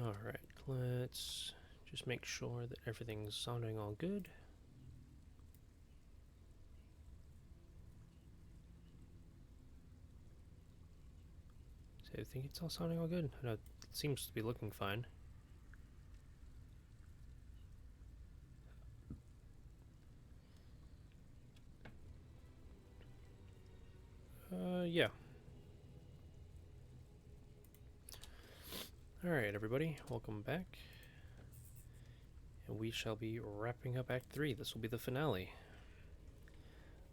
Alright, let's just make sure that everything's sounding all good. So I think it's all sounding all good. It seems to be looking fine. Yeah. Alright, everybody, welcome back. And we shall be wrapping up Act 3. This will be the finale.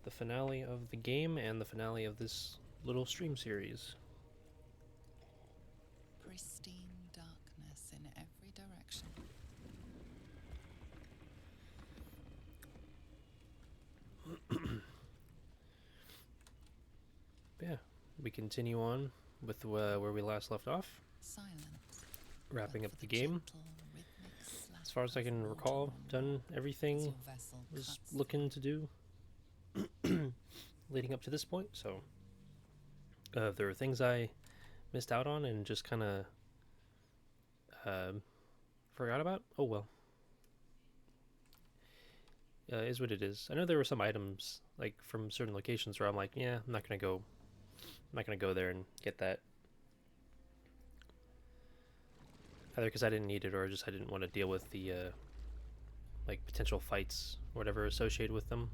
The finale of the game and the finale of this little stream series. Pristine darkness in every direction. Yeah, we continue on with where we last left off. Silence. Wrapping up the game. As far as I can recall, done everything I was looking to do leading up to this point, so if there were things I missed out on and just kind of forgot about, oh well. Is what it is. I know there were some items like from certain locations where I'm like, yeah, I'm not gonna go there and get that. Either because I didn't need it or just I didn't want to deal with the like potential fights or whatever associated with them.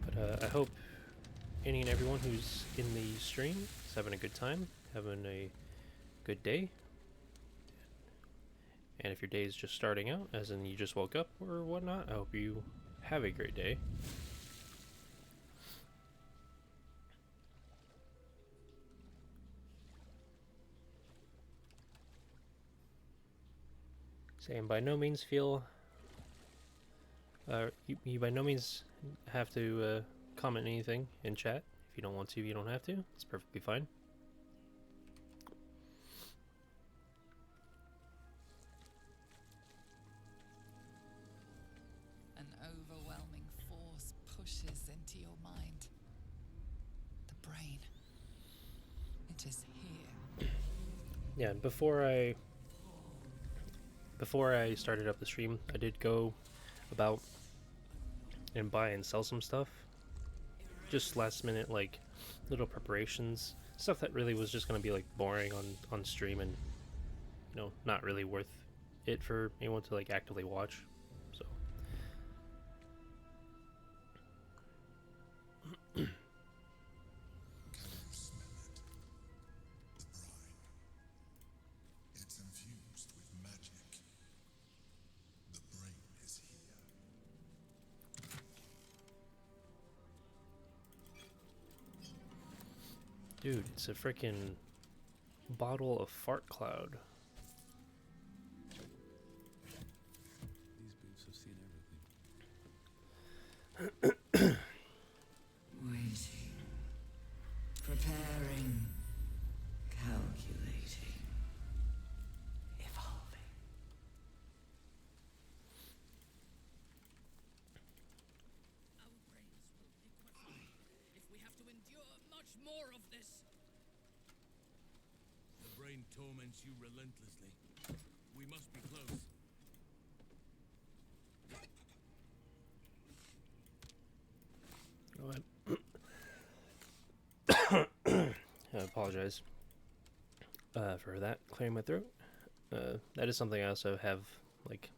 But I hope any and everyone who's in the stream is having a good time, having a good day. And if your day is just starting out, as in you just woke up or whatnot, I hope you have a great day. And by no means feel you by no means have to comment anything in chat. If you don't want to, you don't have to. It's perfectly fine. An overwhelming force pushes into your mind. The brain. It is here. Yeah, before I started up the stream, I did go about and buy and sell some stuff. Just last minute, like, little preparations. Stuff that really was just going to be, like, boring on stream and, you know, not really worth it for anyone to, like, actively watch. So. Dude, it's a freaking bottle of fart cloud. These boots have seen everything. Waiting. Preparing. Calculating. Evolving. Our brains will liquefy if we have to endure much more of this. The brain torments you relentlessly. We must be close. I apologize for that, clearing my throat. That is something I also have, like,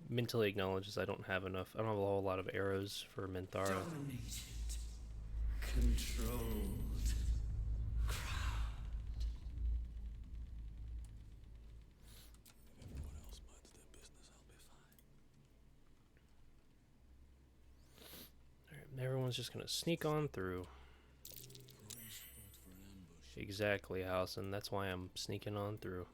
mentally acknowledged, is I don't have enough. I don't have a whole lot of arrows for Minthara. Dominated. Controlled. Crowned. If everyone else minds their business, I'll be fine. Alright, everyone's just gonna sneak on through. Prime spot for an ambush. Exactly, Howson. That's why I'm sneaking on through.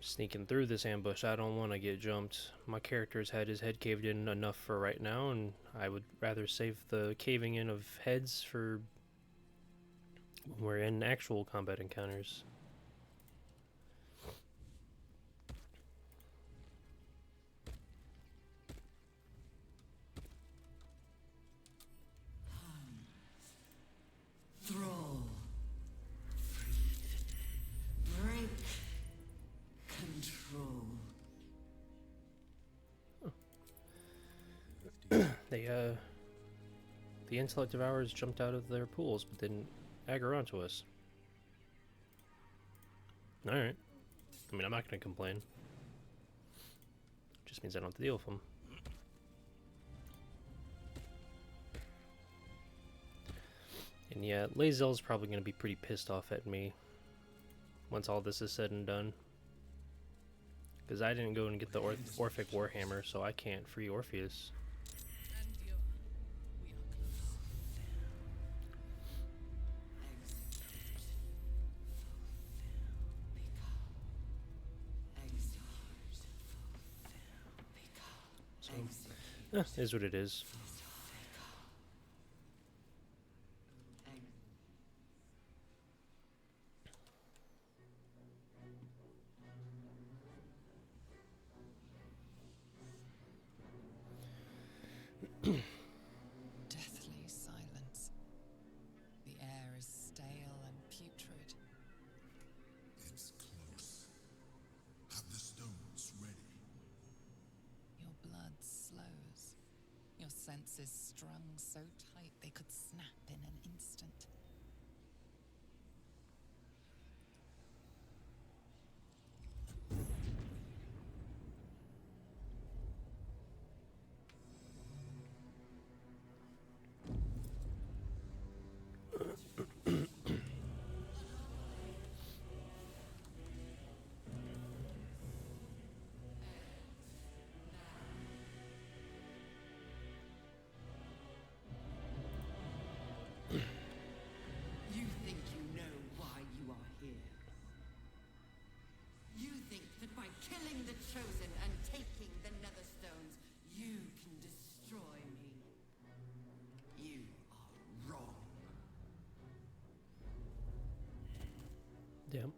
Sneaking through this ambush. I don't want to get jumped. My character's had his head caved in enough for right now, and I would rather save the caving in of heads for when we're in actual combat encounters. They, the intellect devourers jumped out of their pools, but didn't aggro onto us. Alright. I mean, I'm not gonna complain. Just means I don't have to deal with them. And yeah, Lae'zel's probably gonna be pretty pissed off at me once all this is said and done. Because I didn't go and get the Orphic Warhammer, so I can't free Orpheus. Endure. We are close. So, is what it is. Deathly silence. The air is stale and putrid. It's close. Have the stones ready. Your blood slows. Your senses strung so tight they could snap in an instant. You think you know why you are here. You think that by killing the Chosen and taking the Netherstones, you can destroy me. You are wrong. Damn.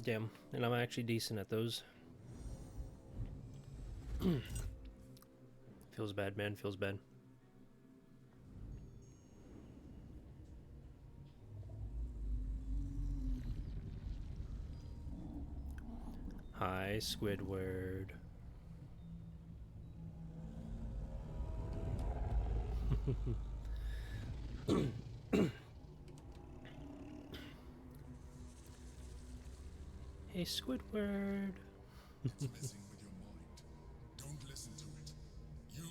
Damn. And I'm actually decent at those. Feels bad, man. Feels bad. Hi, Squidward. Hey, Squidward. It's messing with your mind. Don't listen to it.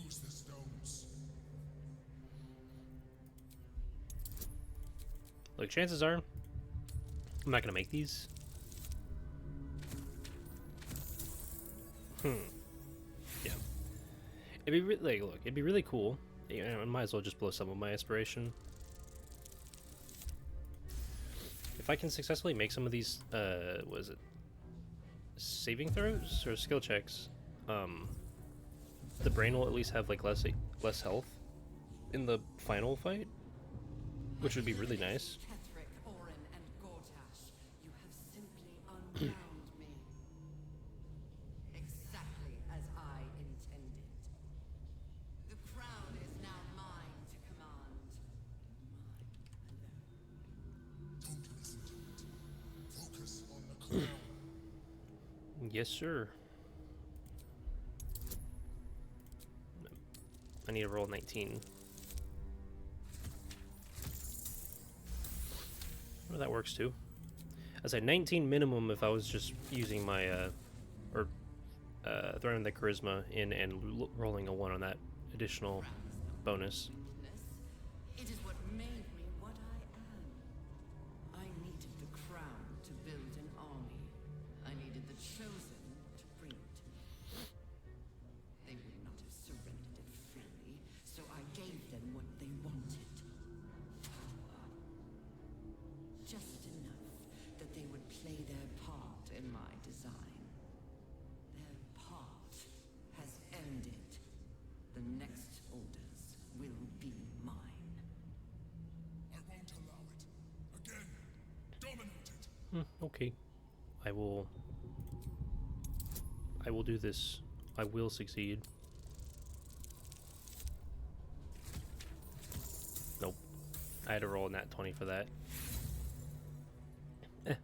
Use the stones. Look, chances are, I'm not gonna make these. Yeah. It'd be look, it'd be really cool. You know, I might as well just blow some of my inspiration. If I can successfully make some of these, what is it? Saving throws or skill checks, the brain will at least have like less health in the final fight, which would be really nice. Ketheric, Orin, and Gortash, you have simply unbound me. Exactly as I intended. The crown is now mine to command. Mine alone. Don't listen to it. Focus on the crown. Yes, sir. I need to roll 19. Well, that works too. I said 19 minimum if I was just using my, throwing the charisma in and rolling a 1 on that additional bonus. It is what made me what I am. I needed the crown to build an army. I needed the Chosen to bring it to me. They would not have surrendered it freely, so I gave them what they wanted. Power. Just enough that they would play their part in my design. Their part has ended. The next orders will be mine. I won't allow it. Again. Dominate it. Okay. I will do this. I will succeed. Nope. I had to roll a nat 20 for that.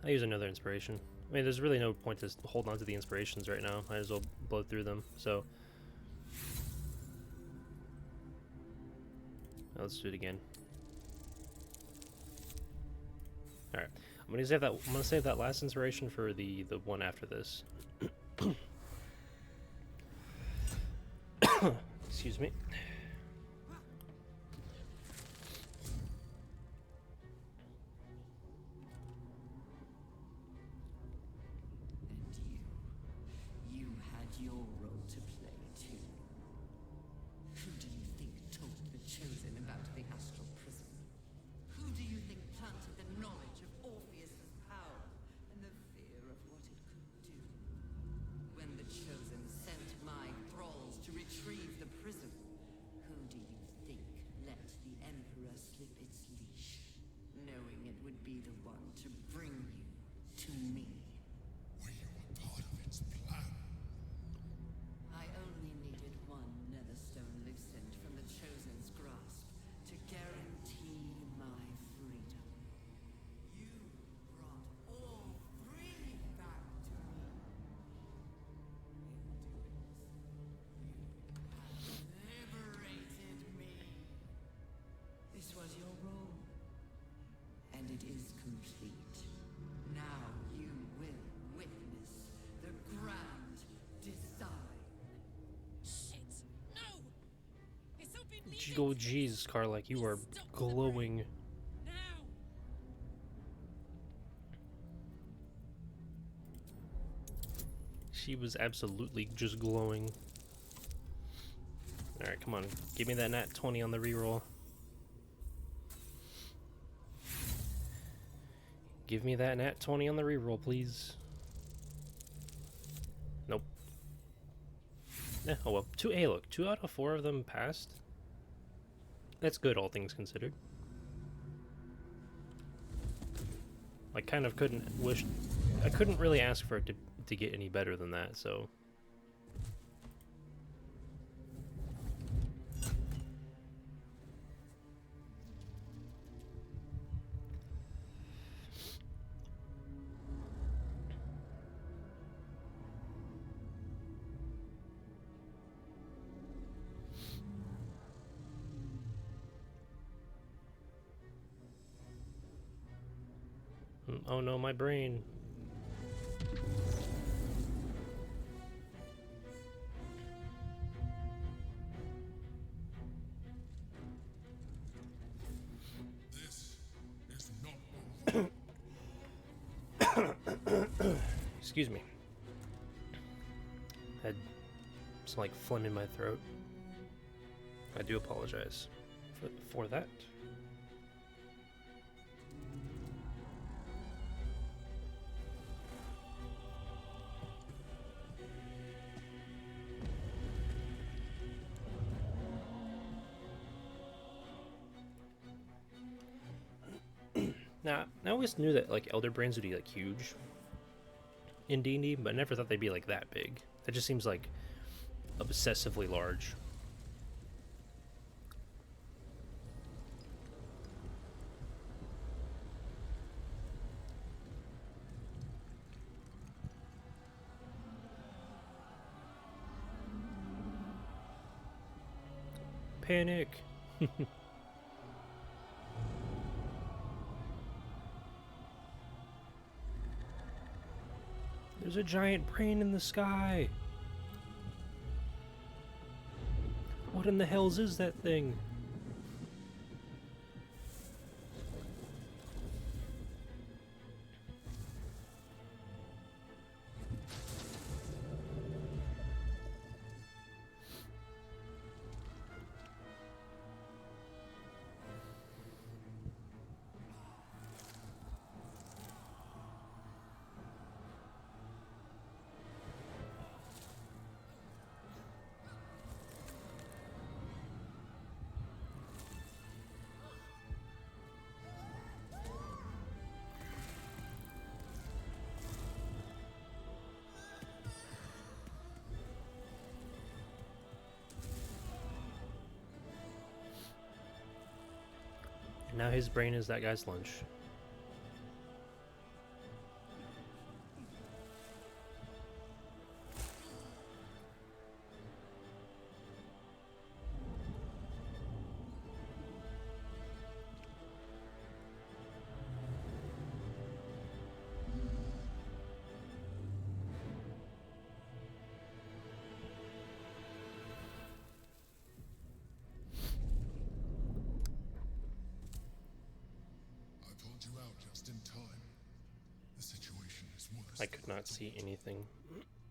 I use another inspiration. I mean, there's really no point to hold on to the inspirations right now. I might as well blow through them. So, Let's do it again. All right, I'm gonna save that. I'm gonna save that last inspiration for the one after this. Excuse me. And you had your role to play too. Who do you think told the Chosen about the astral prison? Who do you think planted the knowledge of Orpheus's power and the fear of what it could do? When the Chosen sent my thralls to retrieve the prison, who do you think let the Emperor slip its leash, knowing it would be the one to bring you to me? Were you a part of its plan? I only needed one Netherstone loosened from the Chosen's grasp to guarantee my freedom. You brought all three back to me. In doing so, you have liberated me. This was your role, and it is complete. Now you will witness the grand design. Shit! No! It's all been leading Oh, to jeez, Karlak, you are Stop the glowing. brain. Now! She was absolutely just glowing. All right, come on, give me that nat 20 on the reroll. Give me that nat 20 on the reroll, please. Nope. Oh well. Hey, look, 2 out of 4 of them passed. That's good, all things considered. I kind of I couldn't really ask for it to get any better than that, so. Oh no, my brain. This is not over. Excuse me. Had some like phlegm in my throat. I do apologize for that. Now, I always knew that like elder brains would be like huge in D&D, but I never thought they'd be like that big. That just seems like obsessively large. Panic. There's a giant brain in the sky. What in the hells is that thing? And now his brain is that guy's lunch. situation is worse. I could not see anything.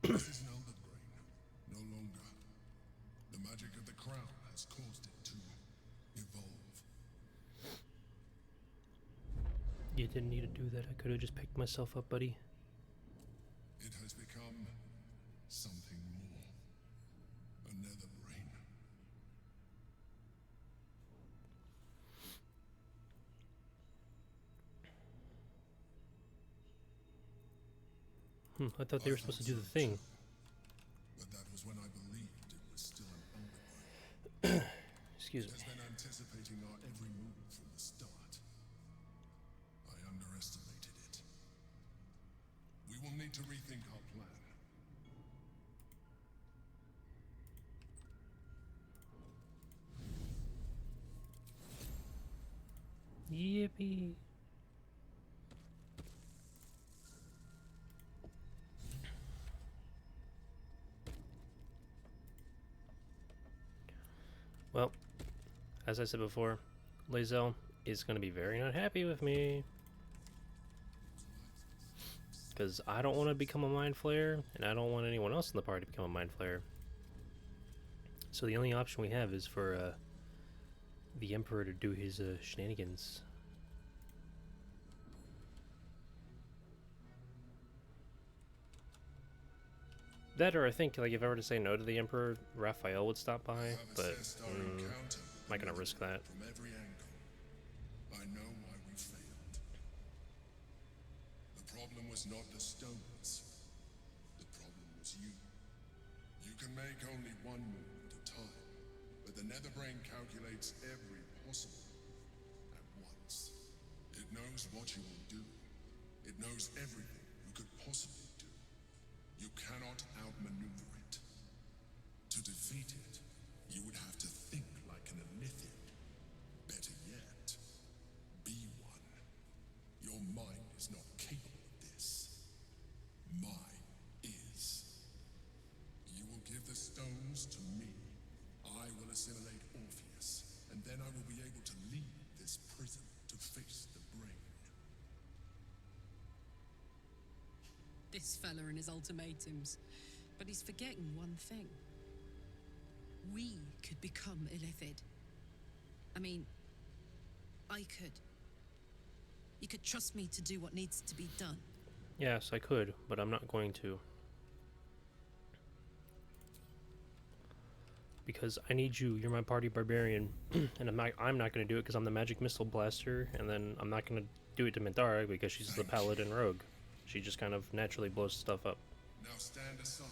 This is an elder brain. No longer. The magic of the crown has caused it to evolve. You didn't need to do that. I could have just picked myself up, buddy. It has become something more. Another brain. I thought they were supposed to do the thing. But that was when I believed it was still an elder brain. Excuse It me. has been anticipating our every move from the start. I underestimated it. We will need to rethink our plan. Yippee. Well, as I said before, Lae'zel is going to be very not happy with me. Because I don't want to become a Mind Flayer, and I don't want anyone else in the party to become a Mind Flayer. So the only option we have is for the Emperor to do his shenanigans. That, or I think, like, if I were to say no to the Emperor, Raphael would stop by, I have but assessed our I'm encounter not gonna risk that. from every angle. I know why we failed. The problem was not the stones. The problem was you. You can make only one move at a time, but the Netherbrain calculates every possible at once. It knows what you will do. It knows everything you could possibly do. You cannot outmaneuver it. To defeat it, you would have to think like an Elithian. Better yet, be one. Your mind is not capable of this. Mine is. You will give the stones to me. I will assimilate Orpheus, and then I will be able to leave this prison to face the brain. This fella and his ultimatums. But he's forgetting one thing. We could become Illithid. I mean, I could. You could trust me to do what needs to be done. Yes, I could, but I'm not going to. Because I need you. You're my party barbarian, and I'm not going to do it because I'm the magic missile blaster, and then I'm not going to do it to Minthara because she's the paladin rogue. She just kind of naturally blows stuff up. Now stand aside.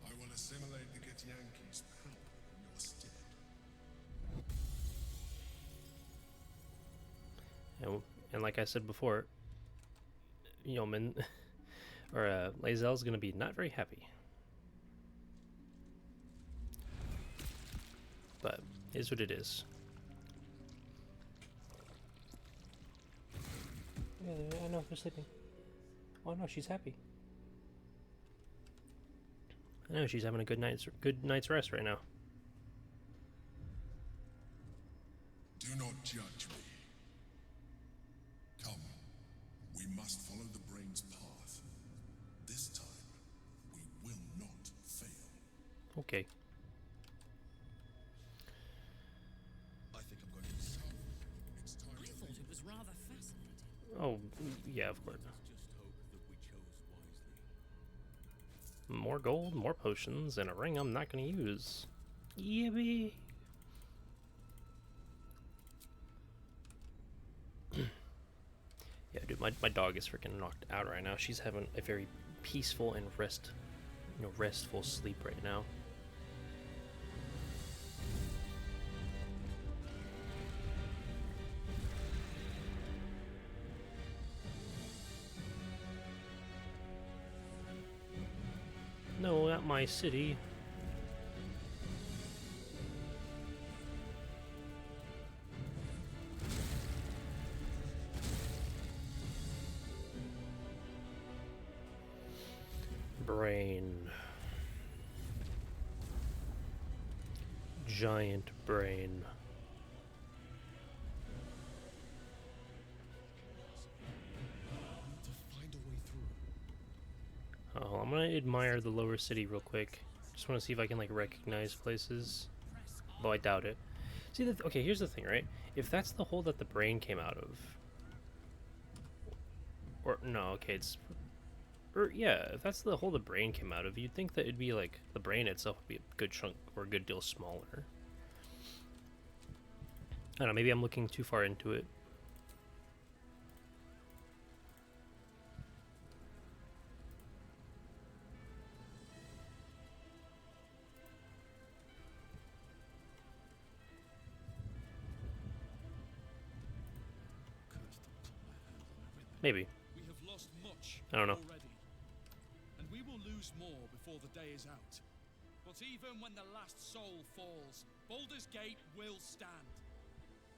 I will assimilate the Githyanki's power in your stead. And like I said before, Yeoman or Lae'zel's going to be not very happy. But it is what it is. Yeah, I know they're sleeping. Oh no, she's happy. I know she's having a good night's rest right now. Do not judge me. Come. We must follow the brain's path. This time, we will not fail. Okay. I think I'm going to So, it's time I to thought it was rather fascinating. Oh, yeah, of course. just hope that we chose wisely. More gold, more potions, and a ring I'm not going to use. Yippee! Yeah, dude, my dog is freaking knocked out right now. She's having a very peaceful and restful sleep right now. No, not my city. Brain. Giant brain. find a way gonna admire the lower city real quick. Just want to see if I can like recognize places. Though I doubt it. See, okay, here's the thing, right? If that's the hole that the brain came out of, or no, okay, it's, or yeah, if that's the hole the brain came out of, you'd think that it'd be like the brain itself would be a good chunk or a good deal smaller. I don't know. Maybe I'm looking too far into it. Maybe. We have lost much I don't know. already, and we will lose more before the day is out. But even when the last soul falls, Baldur's Gate will stand.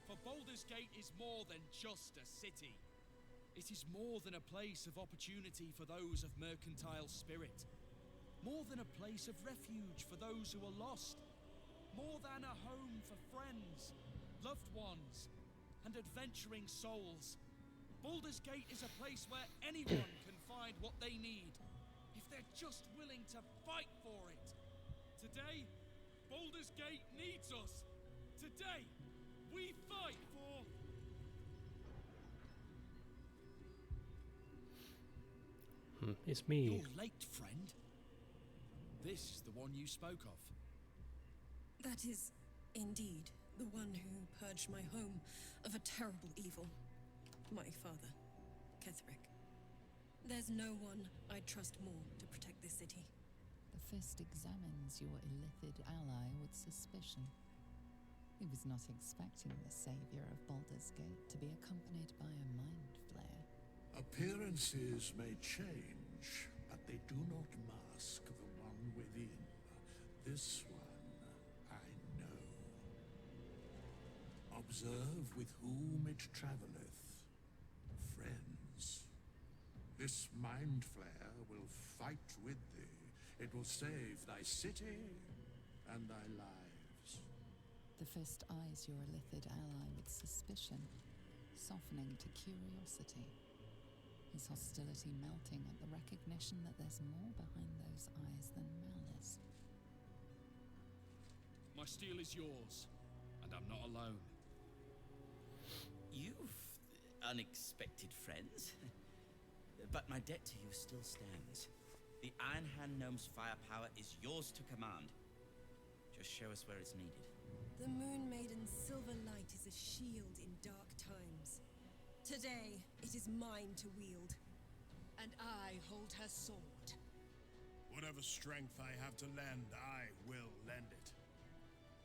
For Baldur's Gate is more than just a city. It is more than a place of opportunity for those of mercantile spirit. More than a place of refuge for those who are lost. More than a home for friends, loved ones, and adventuring souls. Baldur's Gate is a place where anyone can find what they need, if they're just willing to fight for it. Today, Baldur's Gate needs us. Today, we fight for... It's me. You're late, friend. This is the one you spoke of. That is indeed the one who purged my home of a terrible evil. My father, Ketherick. There's no one I'd trust more to protect this city. The Fist examines your illithid ally with suspicion. He was not expecting the savior of Baldur's Gate to be accompanied by a mind flayer. Appearances may change, but they do not mask the one within. This one I know. Observe with whom it traveleth. Friends. This mind flare will fight with thee. It will save thy city and thy lives. The Fist eyes your illithid ally with suspicion, softening to curiosity. His hostility melting at the recognition that there's more behind those eyes than malice. My steel is yours, and I'm not alone. You've unexpected friends, but my debt to you still stands. The Iron Hand Gnome's firepower is yours to command. Just show us where it's needed. The Moon Maiden's silver light is a shield in dark times. Today, it is mine to wield. And I hold her sword. Whatever strength I have to lend, I will lend it.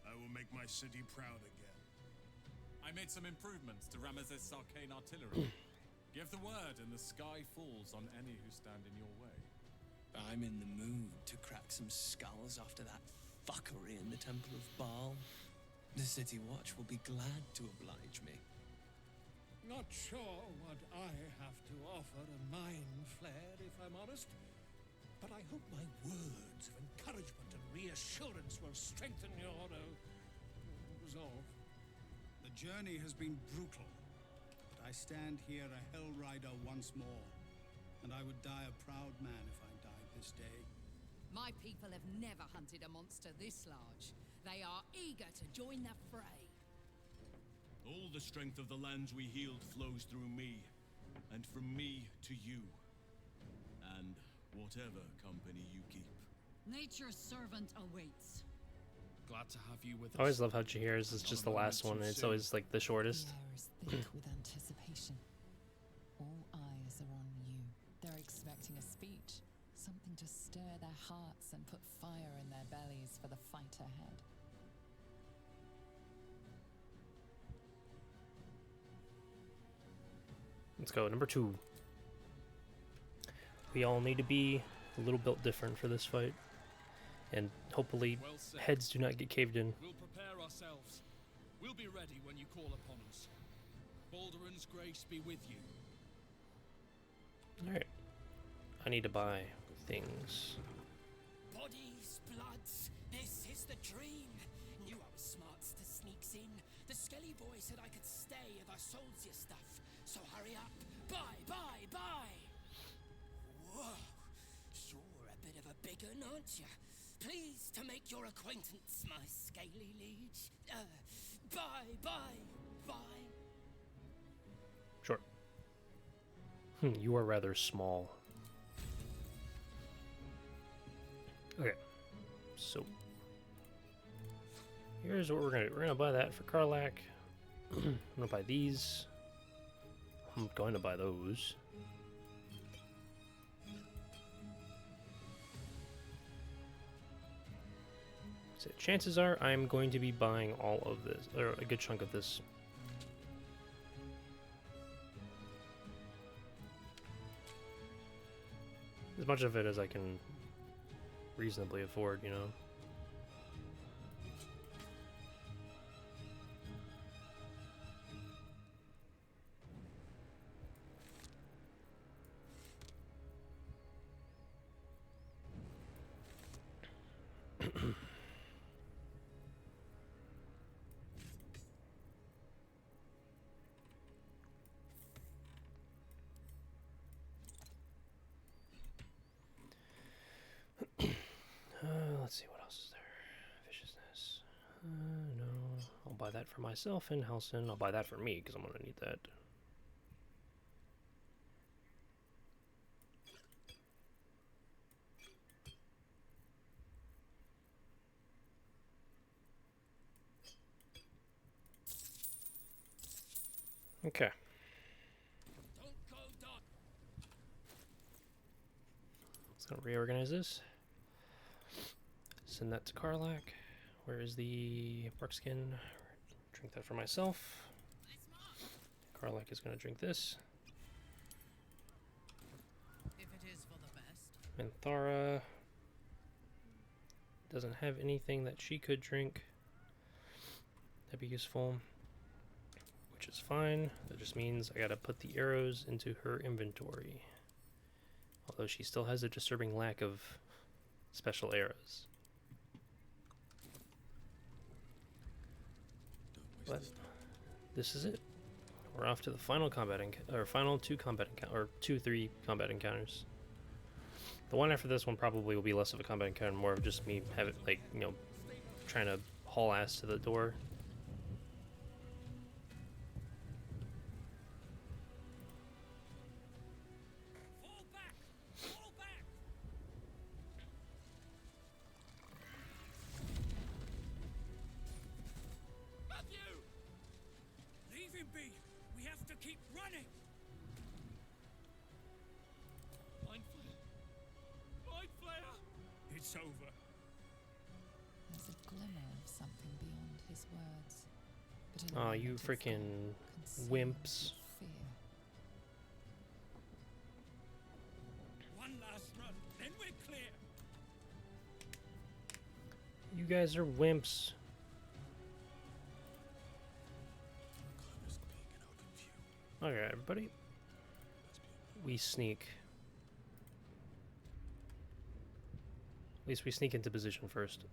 I will make my city proud again. I made some improvements to Ramesses' arcane artillery. Give the word and the sky falls on any who stand in your way. I'm in the mood to crack some skulls after that fuckery in the Temple of Baal. The City Watch will be glad to oblige me. Not sure what I have to offer a mind flare, if I'm honest. But I hope my words of encouragement and reassurance will strengthen your resolve. The journey has been brutal, but I stand here a Hell Rider once more, and I would die a proud man if I died this day. My people have never hunted a monster this large. They are eager to join the fray. All the strength of the lands we healed flows through me, and from me to you. And whatever company you keep. Nature's servant awaits. Glad to have you with us. I always love how Jahir's is just the last one, and it's always like the shortest. The air is thick with anticipation. All eyes are on you. They're expecting a speech, something to stir their hearts and put fire in their bellies for the fight ahead. Let's go. Number 2. We all need to be a little bit different for this fight. And hopefully Well said. heads do not get caved in. We'll prepare ourselves. We'll be ready when you call upon us. Balduran's grace be with you. Alright. I need to buy things. Bodies, bloods, this is the dream. Knew I was smarts to sneaks in. The Skelly boy said I could stay if I sold your stuff. So hurry up. Buy, buy, buy! Whoa! Sure a bit of a big un, aren't you? Pleased to make your acquaintance, my scaly liege. Bye, bye, bye. Sure. You are rather small. Okay. So here's what we're gonna do. We're gonna buy that for Karlak. I'm gonna buy these. I'm going to buy those. So chances are I'm going to be buying all of this, or a good chunk of this. As much of it as I can reasonably afford, you know. Let's see, what else is there? Viciousness. No. I'll buy that for myself in Halson. I'll buy that for me, because I'm going to need that. Okay. Let's go reorganize this. Send that to Karlak. Where is the Barkskin? Drink that for myself. Karlak is going to drink this. If it is for the best. Minthara doesn't have anything that she could drink. That'd be useful. Which is fine. That just means I gotta put the arrows into her inventory. Although she still has a disturbing lack of special arrows. But this is it. We're off to the final combat final two combat or 2-3 combat encounters. The one after this one probably will be less of a combat encounter, more of just me having, like, you know, trying to haul ass to the door. Fall back! Fall back! Matthew! Leave him be. We have to keep running. Mind Flayer! Mind Flayer! It's over. There's a glimmer of something beyond his words. But in a Aw, moment you it's freaking gone, consumed wimps. with fear. One last run, then we're clear. You guys are wimps. Okay, everybody. We sneak. At least we sneak into position first.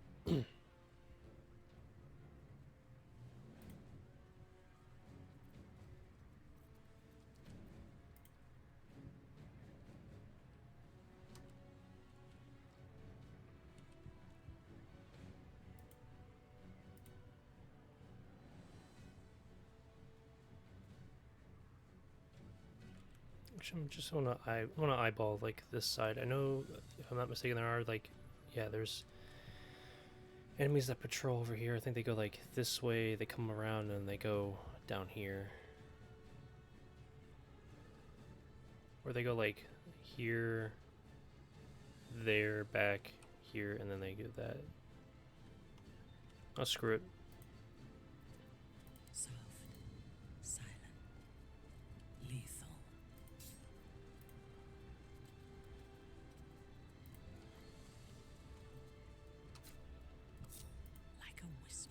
Actually, I'm just wanna eyeball like this side. I know, if I'm not mistaken, there are like, yeah, there's enemies that patrol over here. I think they go like this way, they come around, and they go down here. Or they go like here, there, back, here, and then they do that. Oh, screw it. Soft, silent, lethal. Like a whisper.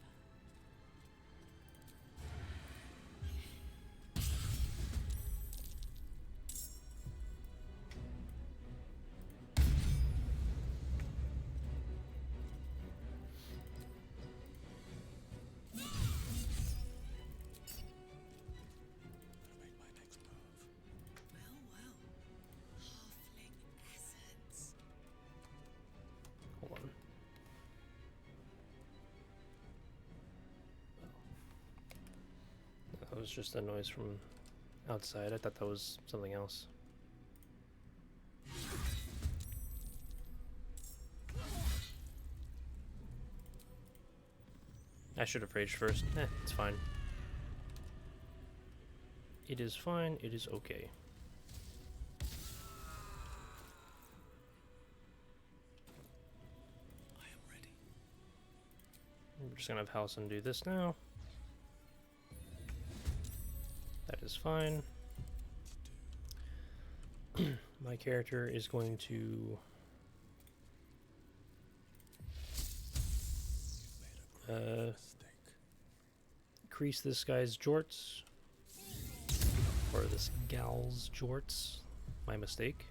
was just a noise from outside. I thought that was something else. I should have raged first. It's fine. It is fine. It is okay. I am ready. We're just gonna have Halcyon do this now. That is fine. My character is going to increase this guy's jorts, or this gal's jorts. My mistake.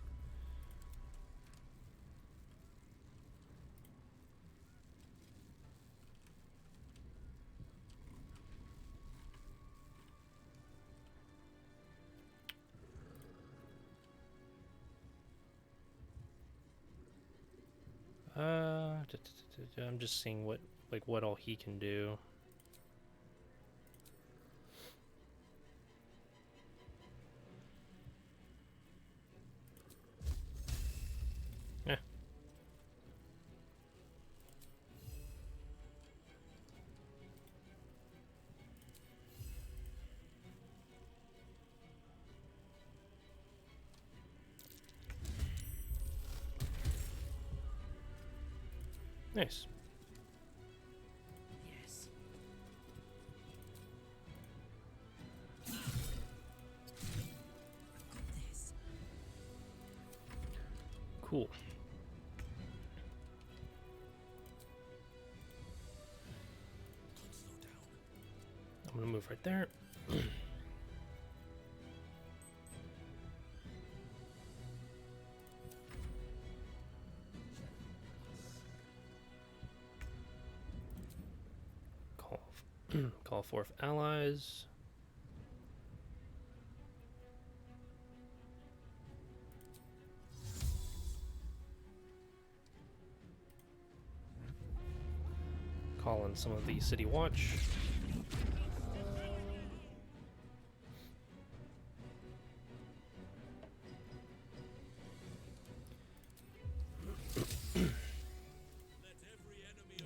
I'm just seeing what all he can do. Yeah. Nice. Yes. This. Cool. Can't slow down. I'm gonna move right there. Call forth allies. Call in some of the city watch. We're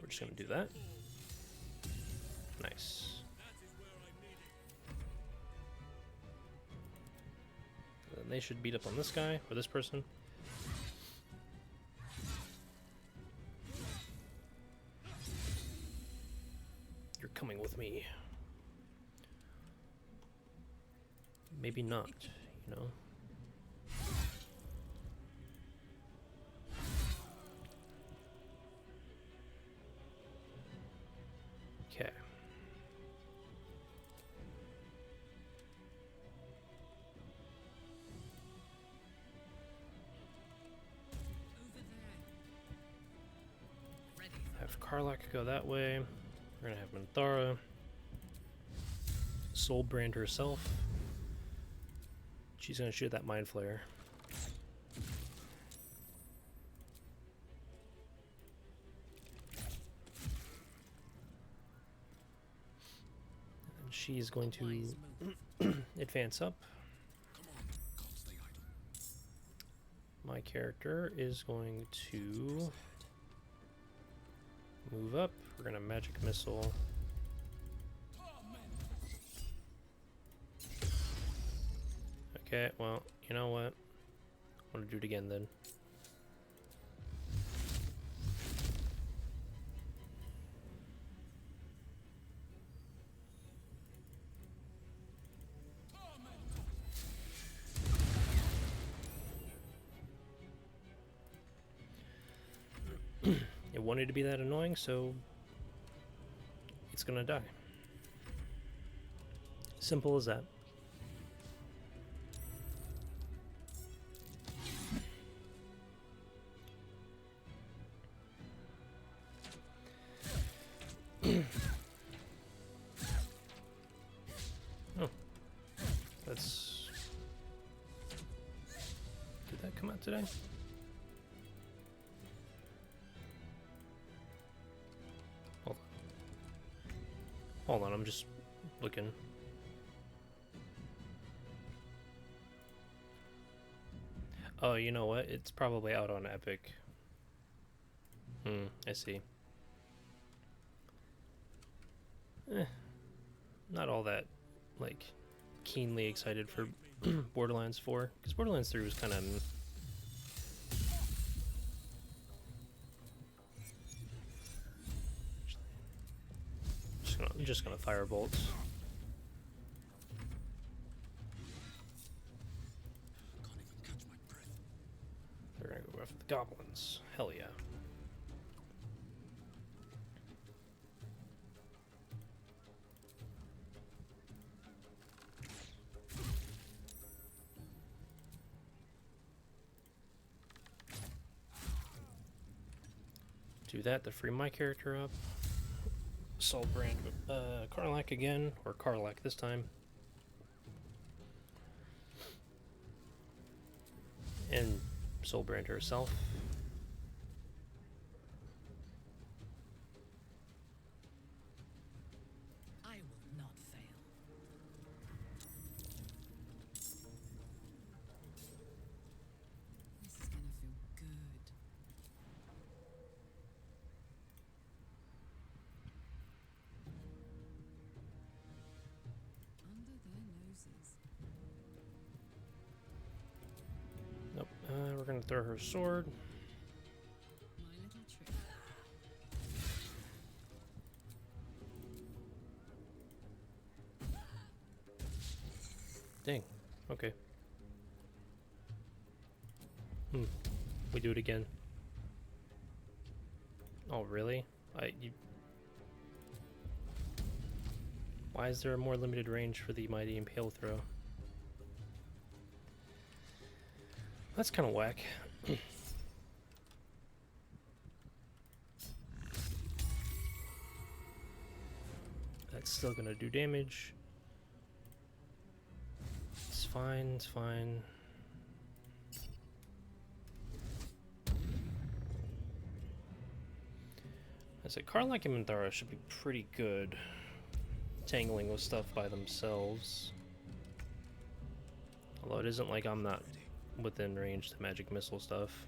just gonna do that. Nice. Then they should beat up on this guy or this person. You're coming with me. Maybe not, you know. Okay. Over there. Ready. Have Karlak go that way. We're gonna have Minthara. Soulbrand herself. She's gonna shoot that Mind Flare. And she's going to advance up. Come on, can't stay idle. My character is going to move up. We're gonna magic missile. Okay, well, you know what? I'm gonna do it again then. It wanted to be that annoying, so it's gonna die. Simple as that. Oh, that's... Did that come out today? Hold on, I'm just looking. Oh, you know what? It's probably out on Epic. I see. Not all that, like, keenly excited for Borderlands 4, because Borderlands 3 was kind of... I'm just gonna fire bolts. Can't even catch my breath. They're gonna go after the goblins. Hell yeah. Do that to free my character up. Soul Brand Karlak again, or Karlak this time. And Soul Brand herself. I will not fail. This is gonna feel good. Under their noses. Nope. We're gonna throw her sword. My little trick. Dang. Okay. We do it again. Oh, really? Why is there a more limited range for the Mighty Impale Throw? That's kind of whack. That's still gonna do damage. It's fine, it's fine. I said Karlak and Minthara should be pretty good tangling with stuff by themselves. Although it isn't like I'm not within range to magic missile stuff.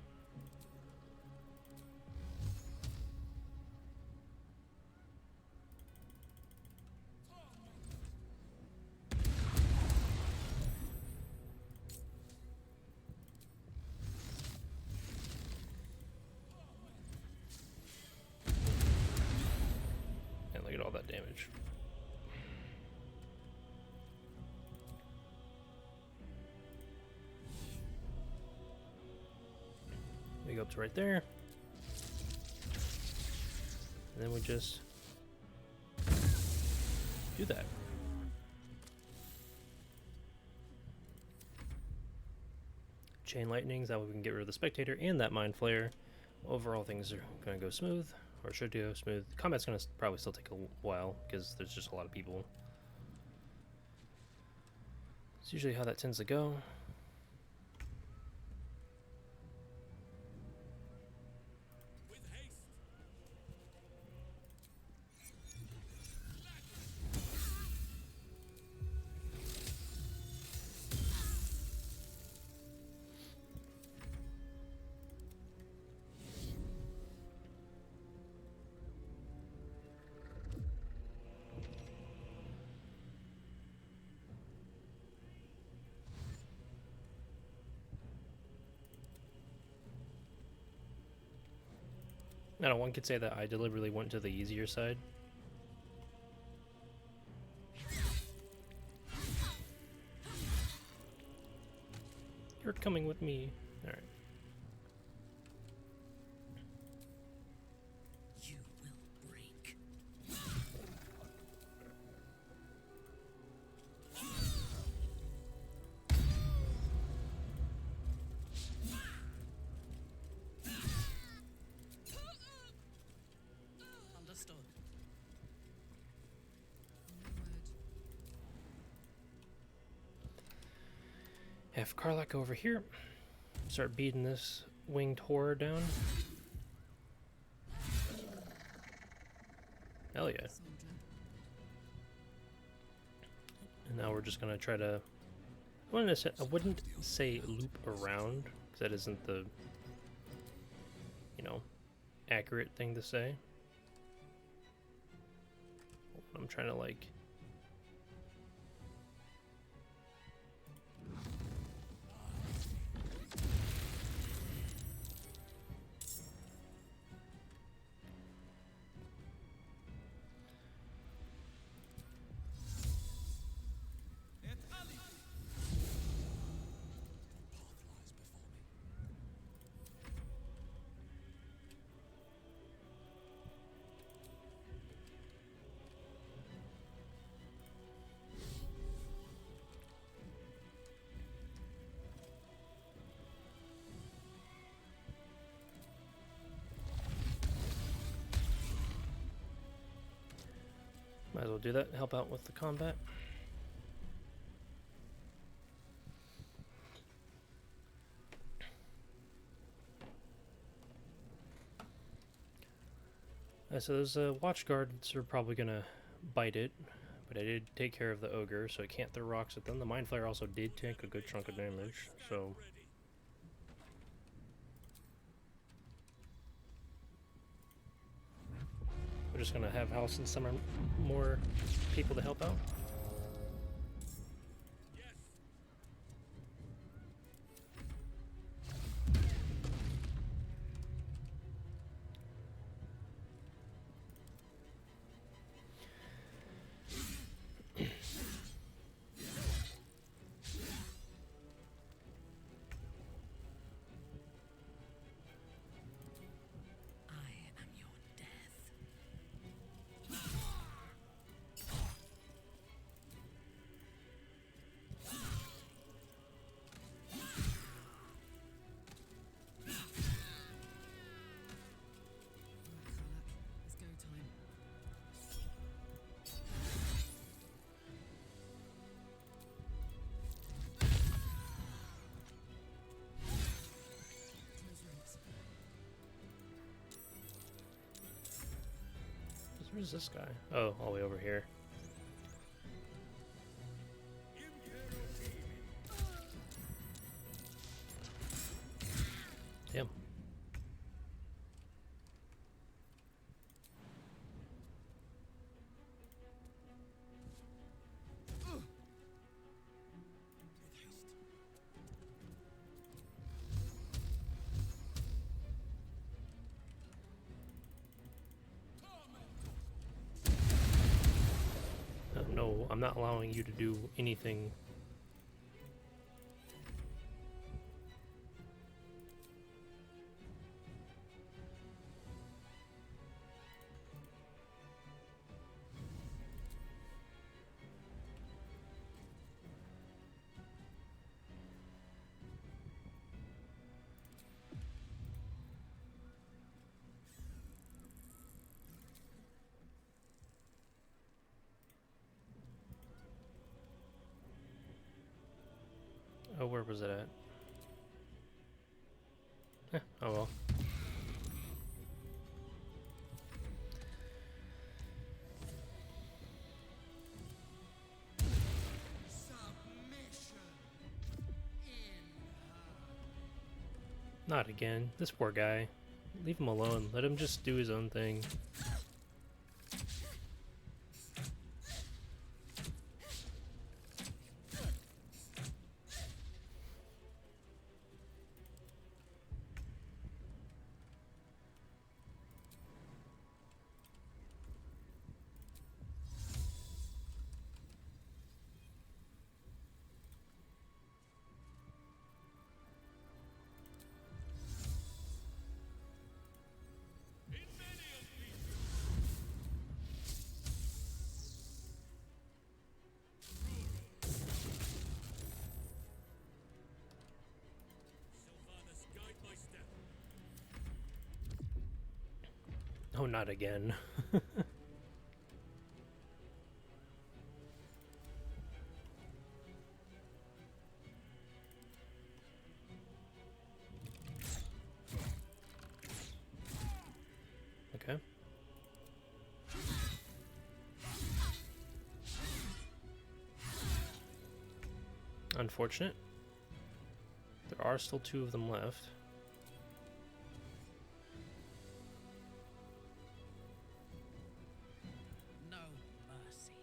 And look at all that damage. We go up to right there. And then we just do that. Chain lightnings, that way we can get rid of the spectator and that mind flare. Overall things are gonna go smooth, or should go smooth. Combat's gonna probably still take a while because there's just a lot of people. It's usually how that tends to go. I don't know, one could say that I deliberately went to the easier side. You're coming with me. Alright. You will break. Understood. No word. Have Karlak over here. Start beating this winged horror down. Hell yeah. Soldier. And now we're just gonna try to... I wouldn't say loop around, because that isn't the, you know, accurate thing to say. I'm trying to like... Might as well do that, help out with the combat. So those watch guards are probably gonna bite it, but I did take care of the ogre, so it can't throw rocks at them. The mind flayer also did take a good chunk of damage, so... We're just gonna have House and summon more people to help out. Where's this guy? Oh, all the way over here. Damn. No, I'm not allowing you to do anything. Oh, where was it at? Oh well. Not again. This poor guy. Leave him alone. Let him just do his own thing. Oh, not again. Okay. Unfortunate. There are still 2 of them left. No mercy.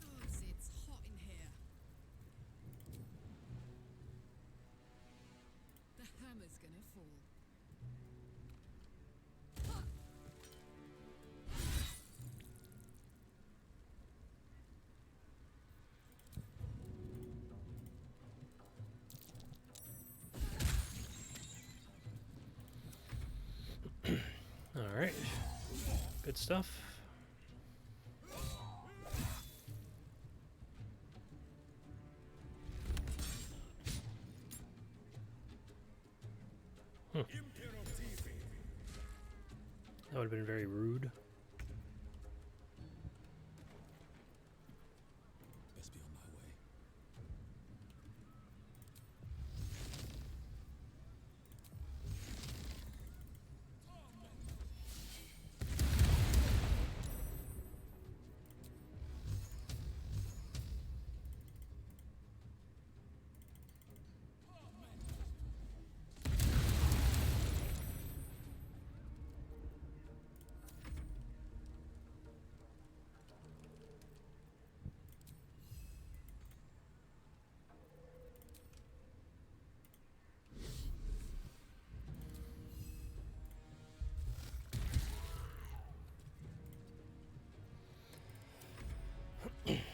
Gods, it's hot in here. The hammer's gonna fall. Alright. Good stuff. That would have been very rude. Best be on my way.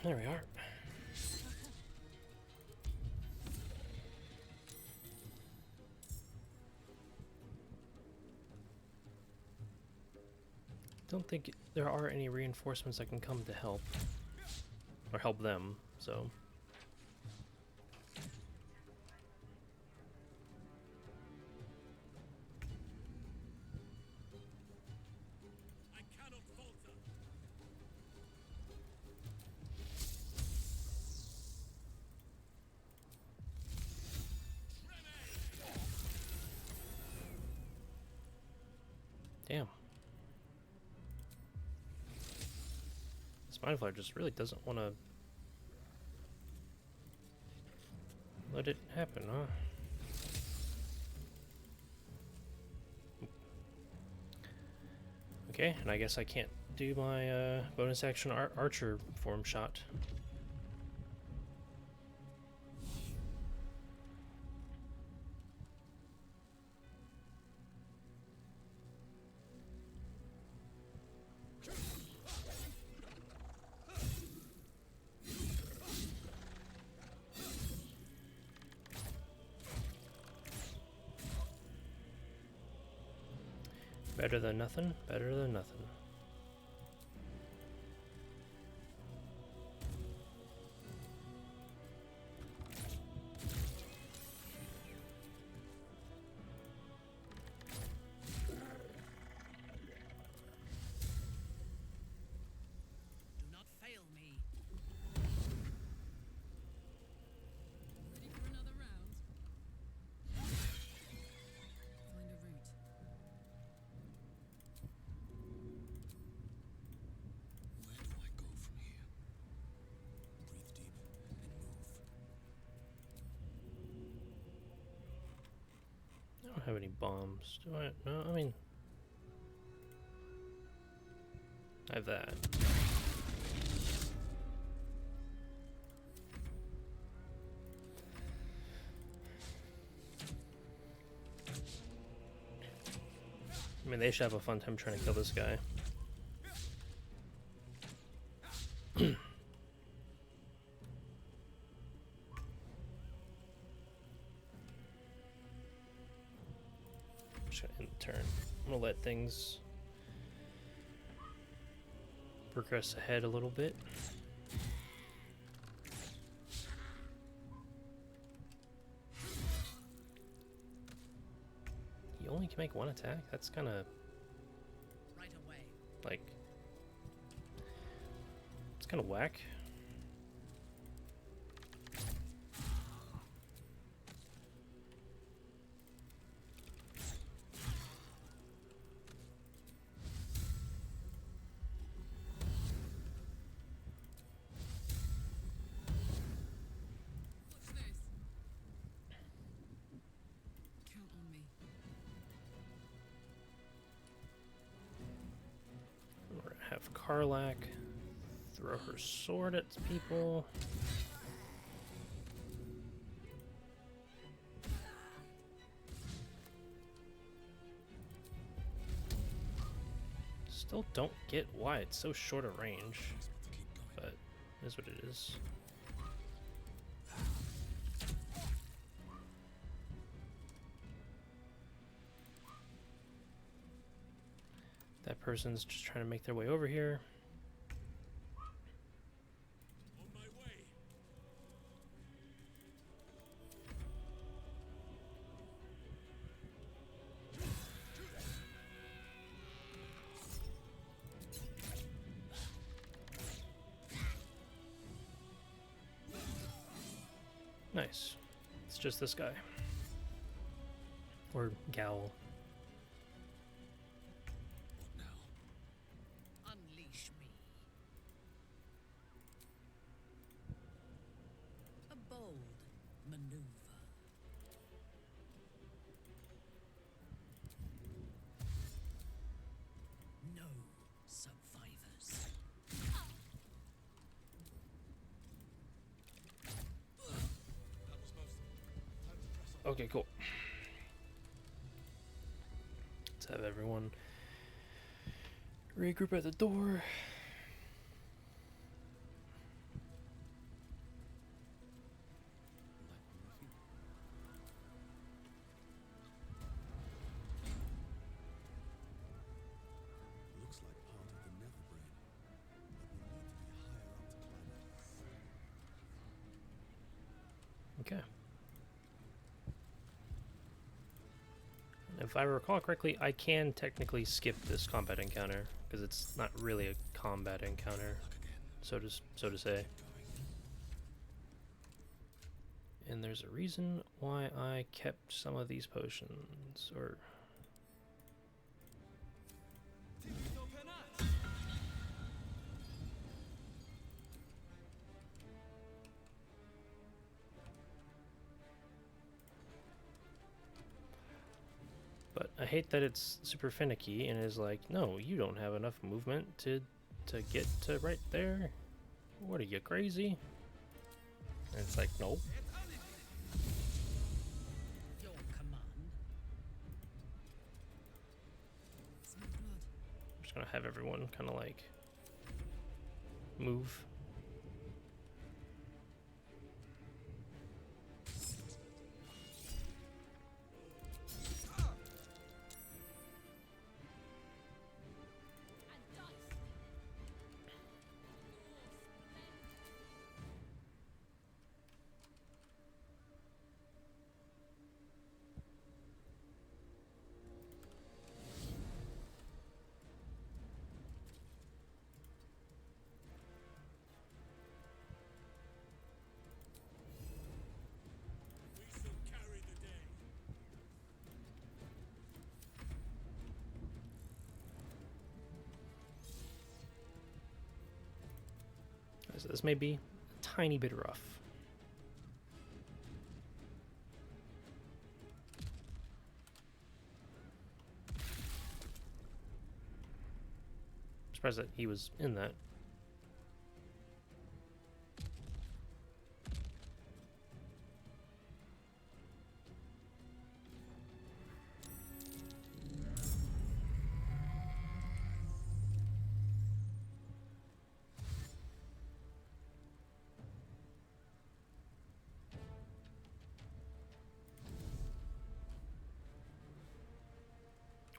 There we are. Don't think there are any reinforcements that can come to help. Or help them, so. I cannot falter. Damn. This Mind Flayer just really doesn't want to let it happen, huh? Okay, and I guess I can't do my bonus action archer form shot. Better than nothing, better than nothing. Do not fail me. Ready for another round? Find a route. Where do I go from here? Breathe deep and move. I don't have any bombs, do I? No, I mean... I have that. I mean, they should have a fun time trying to kill this guy. Just gonna end the turn. I'm gonna let things progress ahead a little bit. You only can make one attack? That's kind of Right away. like, it's kind of whack. have Karlak throw her sword at people. Still don't get why it's so short a range, but it is what it is. That person's just trying to make their way over here. On my way. Nice. It's just this guy. Or gal. What now? Unleash me. A bold maneuver. No survivors. Okay, cool. Let's have everyone regroup at the door. Looks like part of the nether brain, but we'll need to be higher up to climb it. Okay. If I recall correctly, I can technically skip this combat encounter because it's not really a combat encounter, so to say. And there's a reason why I kept some of these potions, or but I hate that it's super finicky and is like, no, you don't have enough movement to get to right there. What are you, crazy? And it's like, nope. Your command. I'm just gonna have everyone kind of like move. We shall carry the day. So this may be a tiny bit rough. Surprised that he was in that.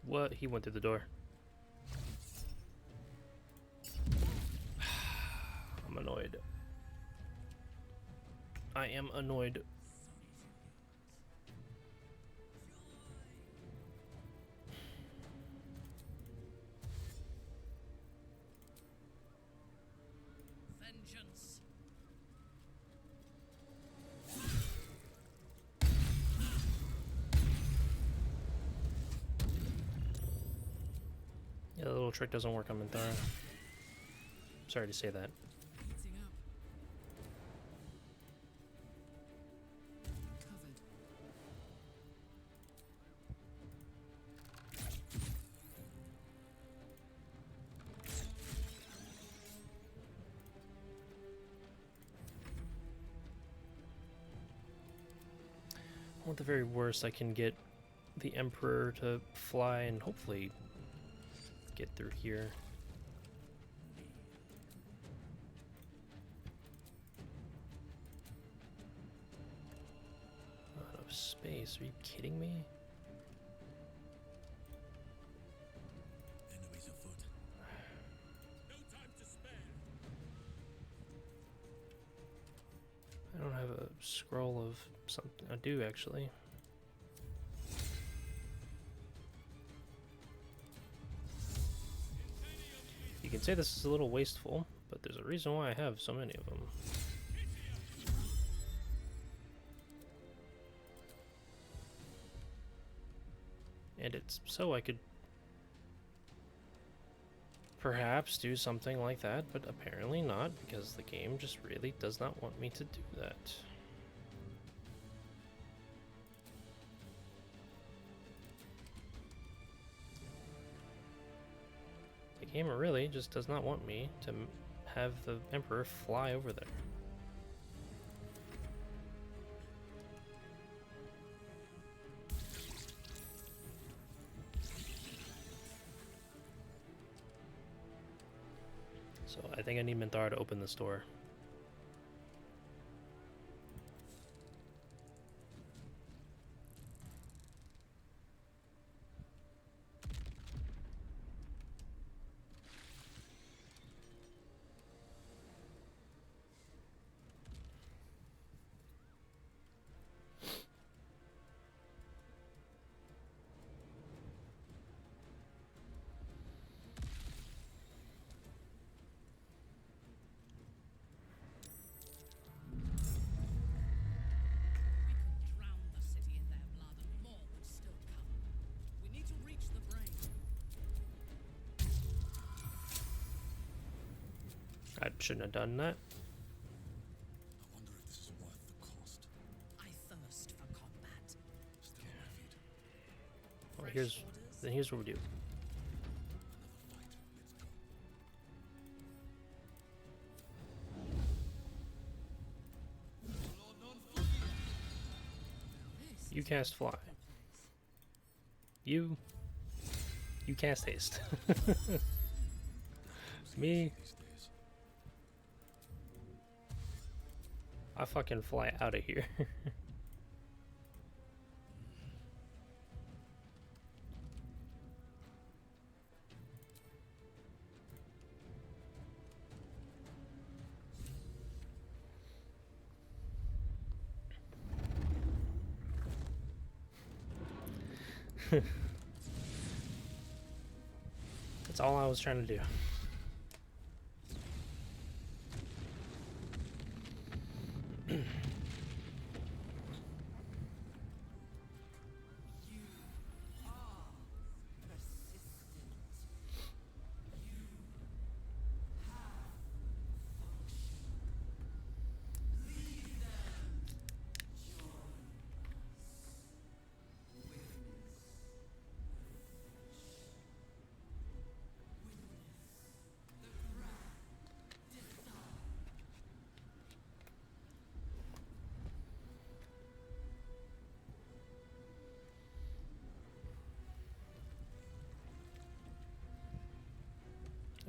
What? He went through the door. I'm annoyed. I am annoyed. Vengeance. Yeah, the little trick doesn't work on Minthara. Sorry to say that. Heating up. Covered. At the very worst, I can get the Emperor to fly and hopefully get through here. Out of space, are you kidding me? Enemies afoot. No time to spare. I don't have a scroll of something. I do actually. You can say this is a little wasteful, but there's a reason why I have so many of them. And it's so I could perhaps do something like that, but apparently not, because the game just really does not want me to do that. The game really just does not want me to have the Emperor fly over there. So I think I need Minthara to open this door. I shouldn't have done that. I wonder if this is worth the cost. I thirst for combat. Still on my feet. Well, here's what we do. Another fight. Let's go. You cast fly. You cast haste. Me, I fucking fly out of here. That's all I was trying to do.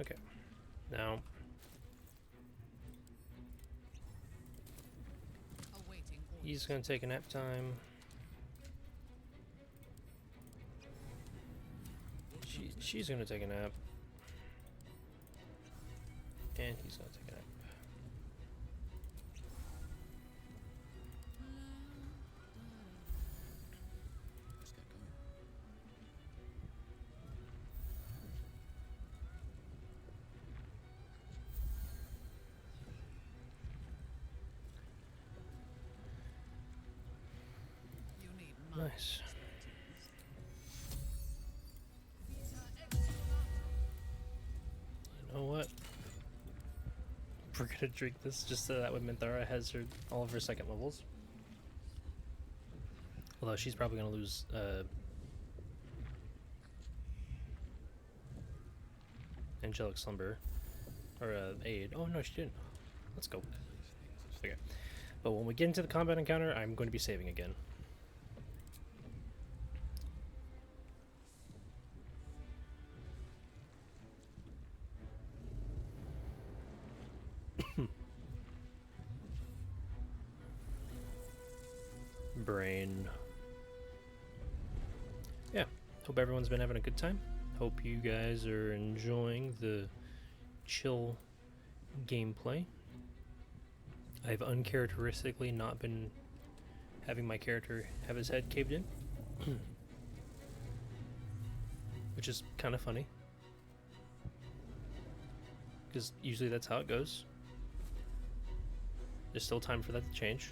Okay, now he's gonna take a nap time. She's gonna take a nap, and he's gonna take a nap. Let's get going. Nice. You know what? We're gonna drink this just so that way Minthara has all of her second levels. Although she's probably gonna lose Angelic Slumber. Or Aid. Oh no, she didn't. Let's go. Okay. But when we get into the combat encounter, I'm going to be saving again. brain. Yeah, hope everyone's been having a good time. Hope you guys are enjoying the chill gameplay. I've uncharacteristically not been having my character have his head caved in, which is kind of funny, because usually that's how it goes. There's still time for that to change.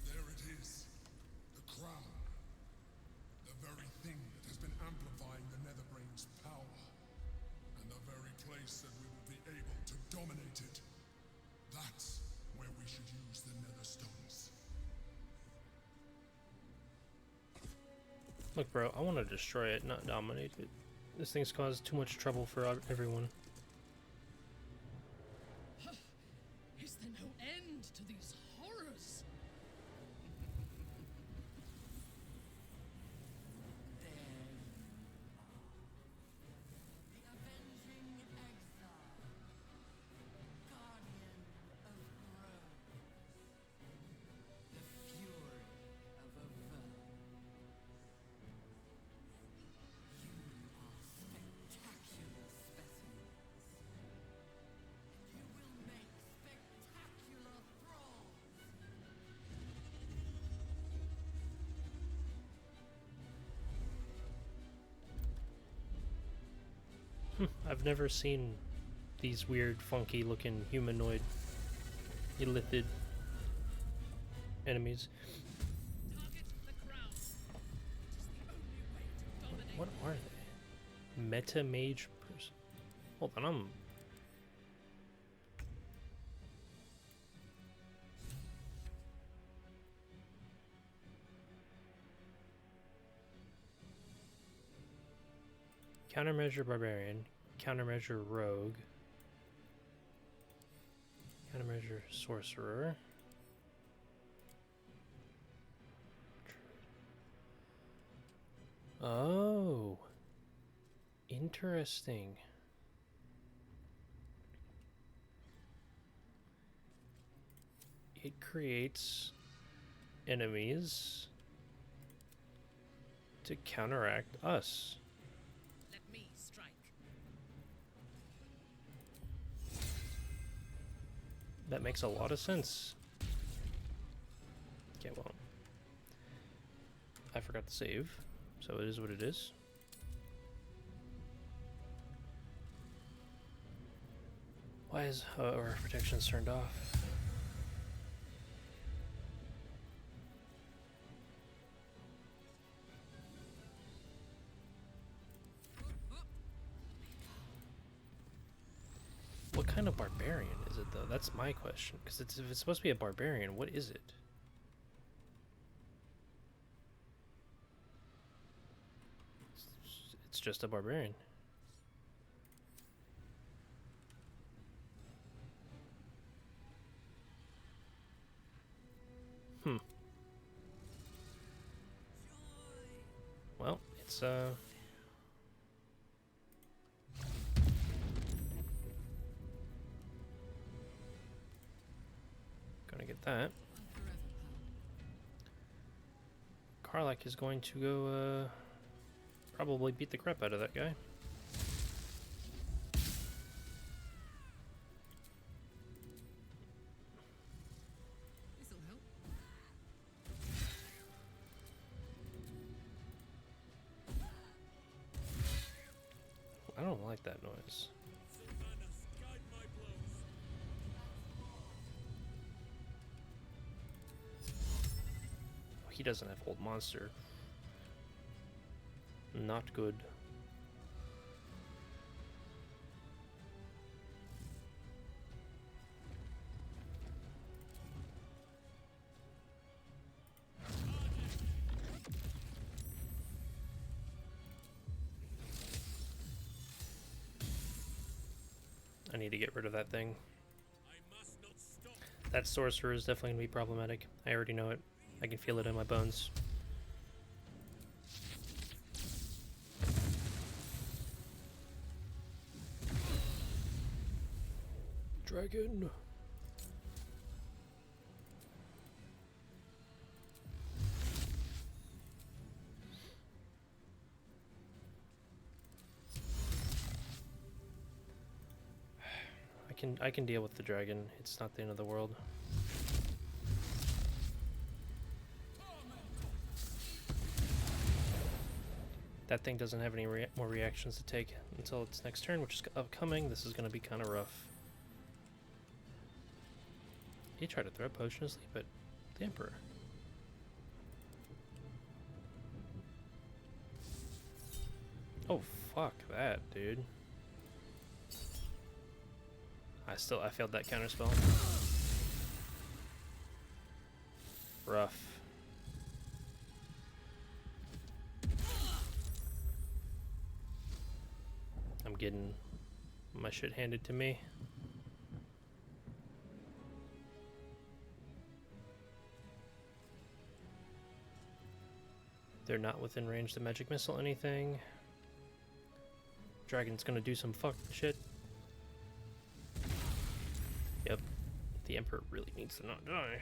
There it is. The crown. The very thing that has been amplifying the Netherbrain's power. And the very place that we will be able to dominate it. That's where we should use the Netherstones. Look, bro, I want to destroy it, not dominate it. This thing's caused too much trouble for everyone. Is there no end to these horrors? There you are. The avenging exile. Guardian of growth. The fury of a verb. You are spectacular specimens. You will make spectacular thralls. I've never seen these weird, funky looking humanoid illithid enemies. Target the crown. It is the only way to dominate. What are they? Meta mage person. Hold on, I'm. Countermeasure barbarian, countermeasure rogue, countermeasure sorcerer. Oh, interesting. It creates enemies to counteract us. Let me strike. That makes a lot of sense. Okay, well, I forgot to save, so it is what it is. Why is our protections turned off? What kind of barbarian is it, though? That's my question. Because if it's supposed to be a barbarian, what is it? It's just a barbarian. Well, it's gonna get that. Karlach is going to go probably beat the crap out of that guy. This'll help. I don't like that noise. He doesn't have hold monster. Not good. I need to get rid of that thing. That sorcerer is definitely going to be problematic. I already know it. I can feel it in my bones. Dragon. I can deal with the dragon. It's not the end of the world. That thing doesn't have any more reactions to take until its next turn, which is upcoming. This is going to be kind of rough. He tried to throw a potion asleep, but the Emperor. Oh, fuck that, dude. I failed that counterspell. Rough. I'm getting my shit handed to me. They're not within range to magic missile anything. Dragon's gonna do some fuck shit. Yep. The Emperor really needs to not die.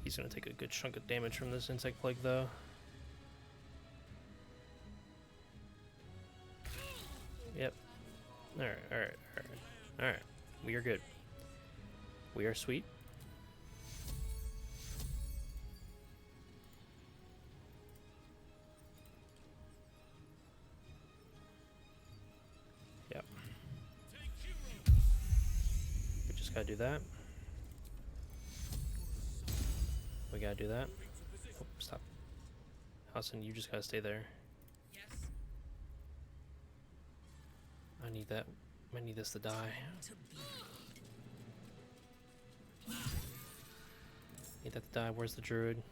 He's gonna take a good chunk of damage from this insect plague though. Yep. Alright, alright, alright. Alright. We are good. We are sweet. Yep. We just gotta do that. We gotta do that. Oh, stop. Hassan, you just gotta stay there. I need that. I need this to die. Need that to die. Where's the druid?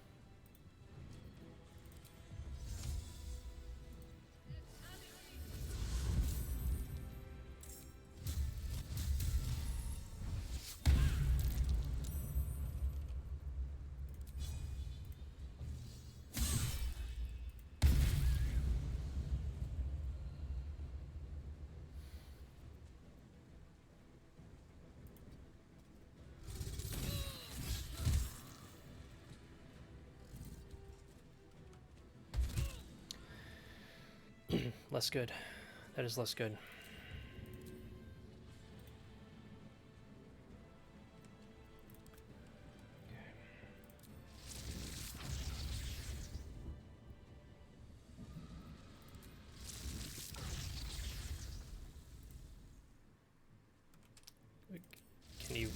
Less good. That is less good. Can you...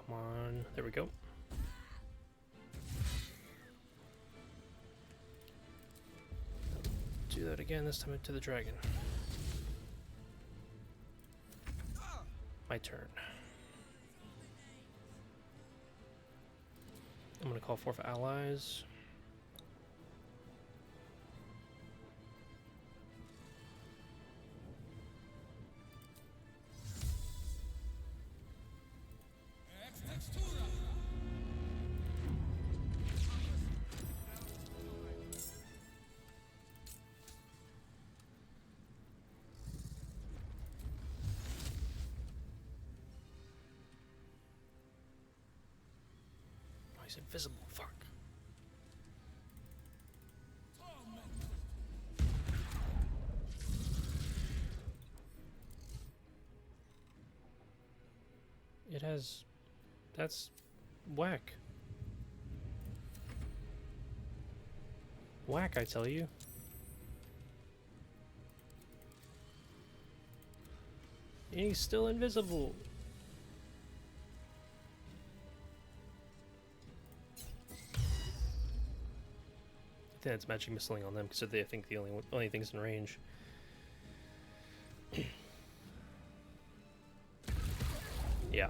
Come on. There we go. Do that again, this time to the dragon. My turn. I'm gonna call forth allies. Oh, he's invisible. Fuck. It has... That's whack. Whack, I tell you. And he's still invisible. I think it's magic missiling on them because they think the only things in range. Yeah.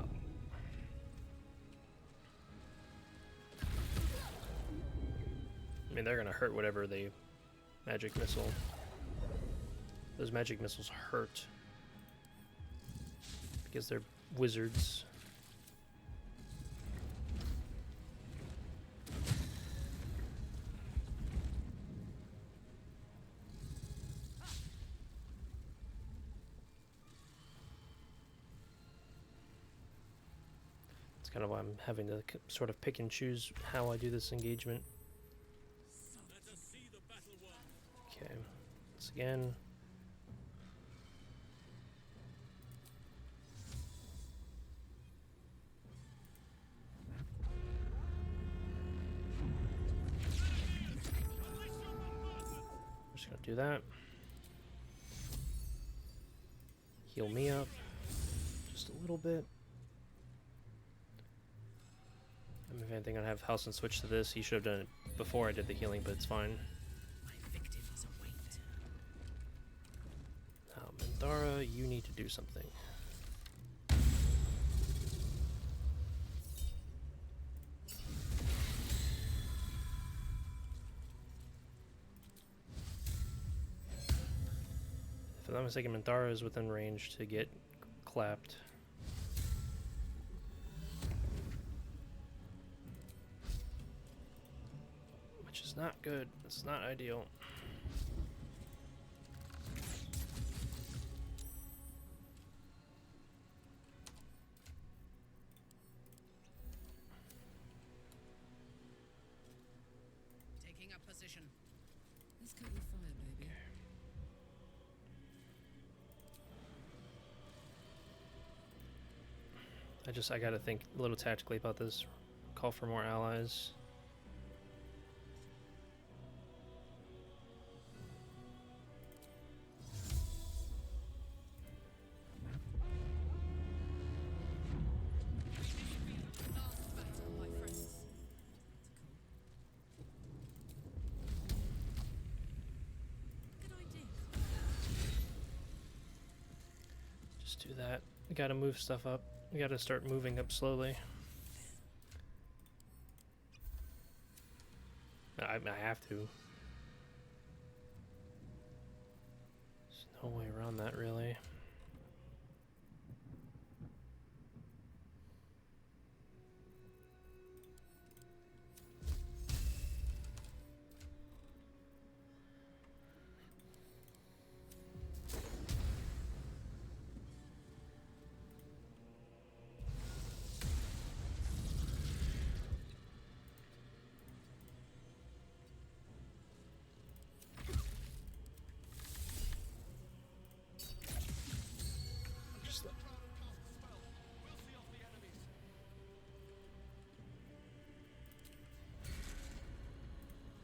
I mean, they're gonna hurt whatever they magic missile. Those magic missiles hurt because they're wizards. It's kind of why I'm having to sort of pick and choose how I do this engagement. Okay, once again. I'm just gonna do that. Heal me up just a little bit. And if anything, I'd have House and switch to this. He should have done it before I did the healing, but it's fine. My victims await. Now, Mandara, you need to do something. If I'm not mistaken, Mandara is within range to get clapped. Which is not good. It's not ideal. Taking up position. Let's cut your fire, baby. I gotta think a little tactically about this. Call for more allies. Last battle, my friends. Good idea. Just do that. We gotta move stuff up. We gotta start moving up slowly. I have to. There's no way around that, really. Just let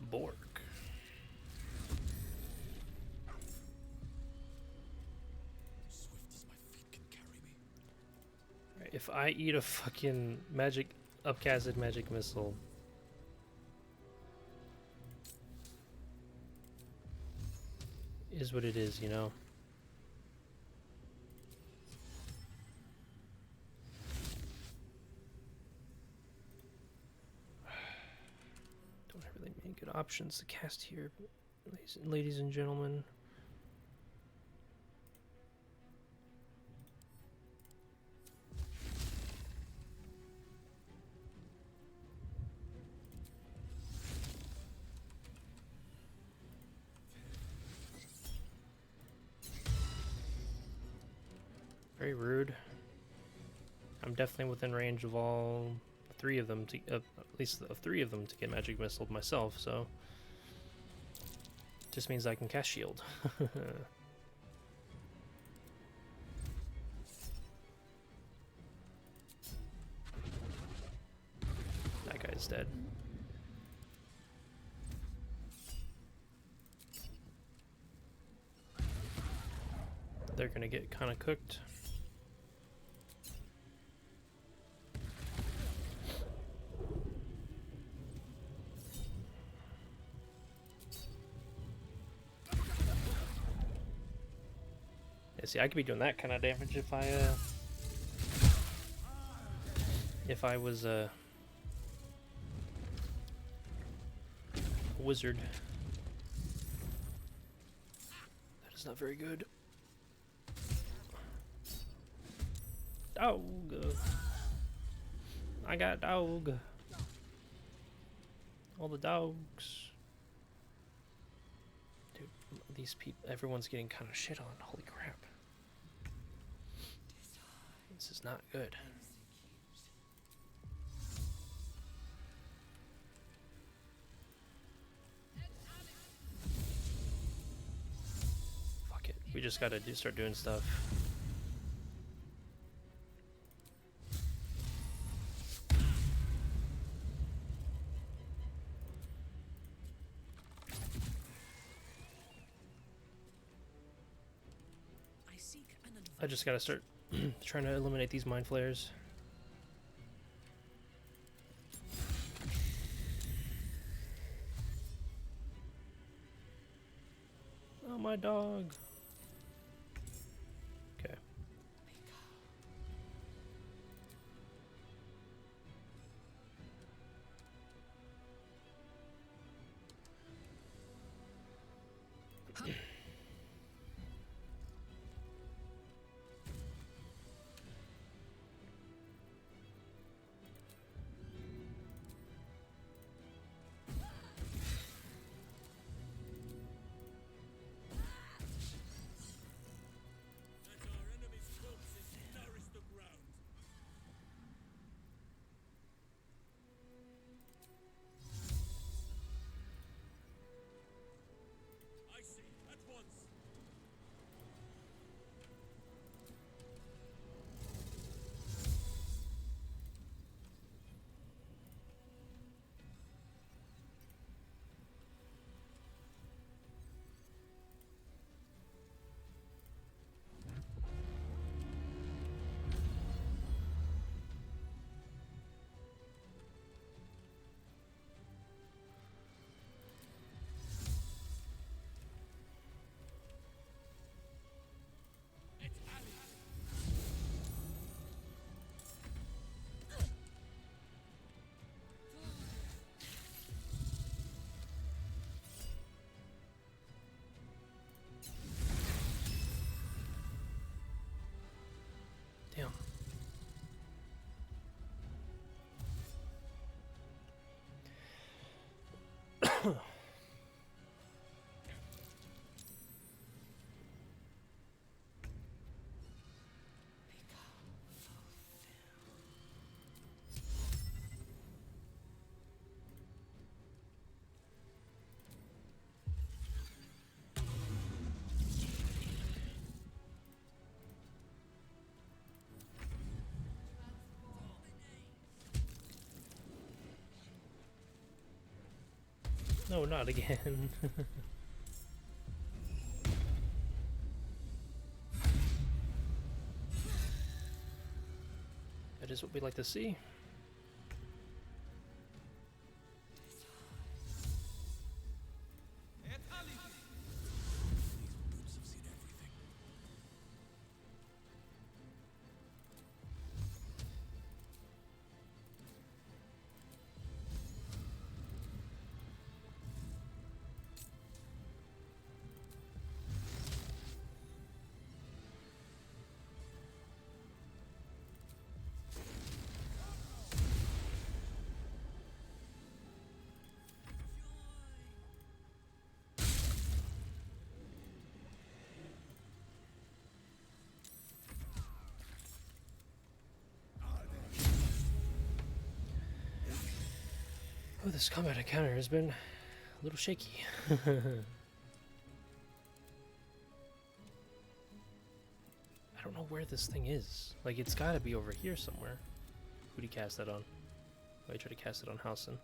Bork. Swift as my feet can carry me. Right, if I eat a fucking magic upcasted magic missile, is what it is, you know. Don't have really many good options to cast here, ladies and gentlemen. Very rude. I'm definitely within range of all three of them, at least of three of them, to get magic missile myself, so just means I can cast shield. That guy's dead. they're gonna get kind of cooked. Yeah, see, I could be doing that kind of damage if I was a wizard. That is not very good. Dog. I got dog. All the dogs. Dude, these people, everyone's getting kind of shit on. Holy crap. This is not good. Fuck it. We just gotta start doing stuff. I just gotta start trying to eliminate these mind flayers. Oh, my dog. Okay. Damn. No, not again. That is what we like to see. Oh, this combat encounter has been a little shaky. I don't know where this thing is. Like, it's gotta be over here somewhere. Who'd he cast that on? Oh, he tried to cast it on Housen.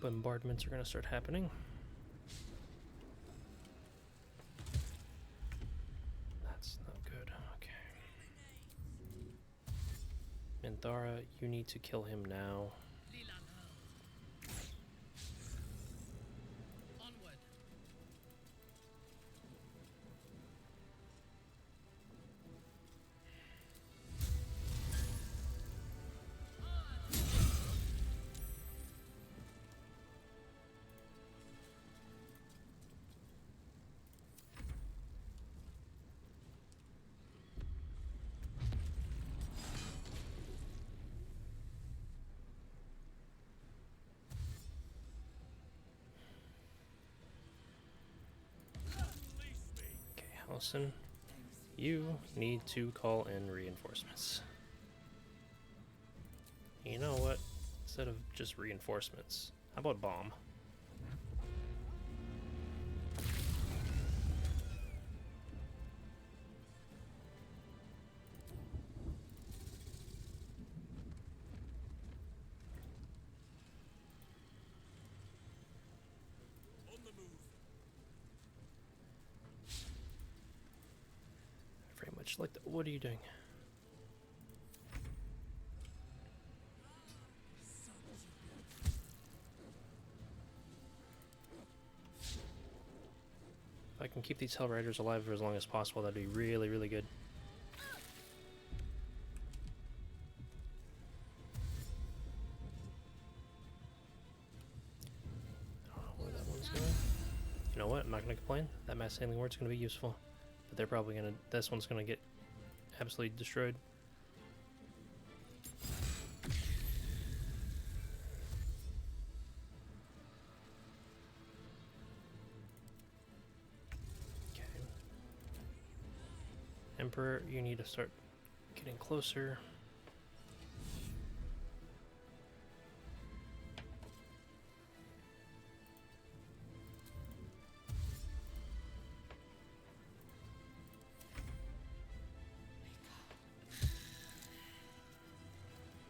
bombardments are going to start happening. That's not good. Okay. Minthara, you need to kill him now. Onward. Okay, Halson, you need to call in reinforcements. You know what? Instead of just reinforcements, how about bomb? Very much like that. What are you doing? If I can keep these Hell Riders alive for as long as possible, that'd be really, really good. I don't know where that one's going. You know what? I'm not going to complain. That mass sailing ward's going to be useful. But they're probably going to... This one's going to get absolutely destroyed. Emperor, you need to start getting closer.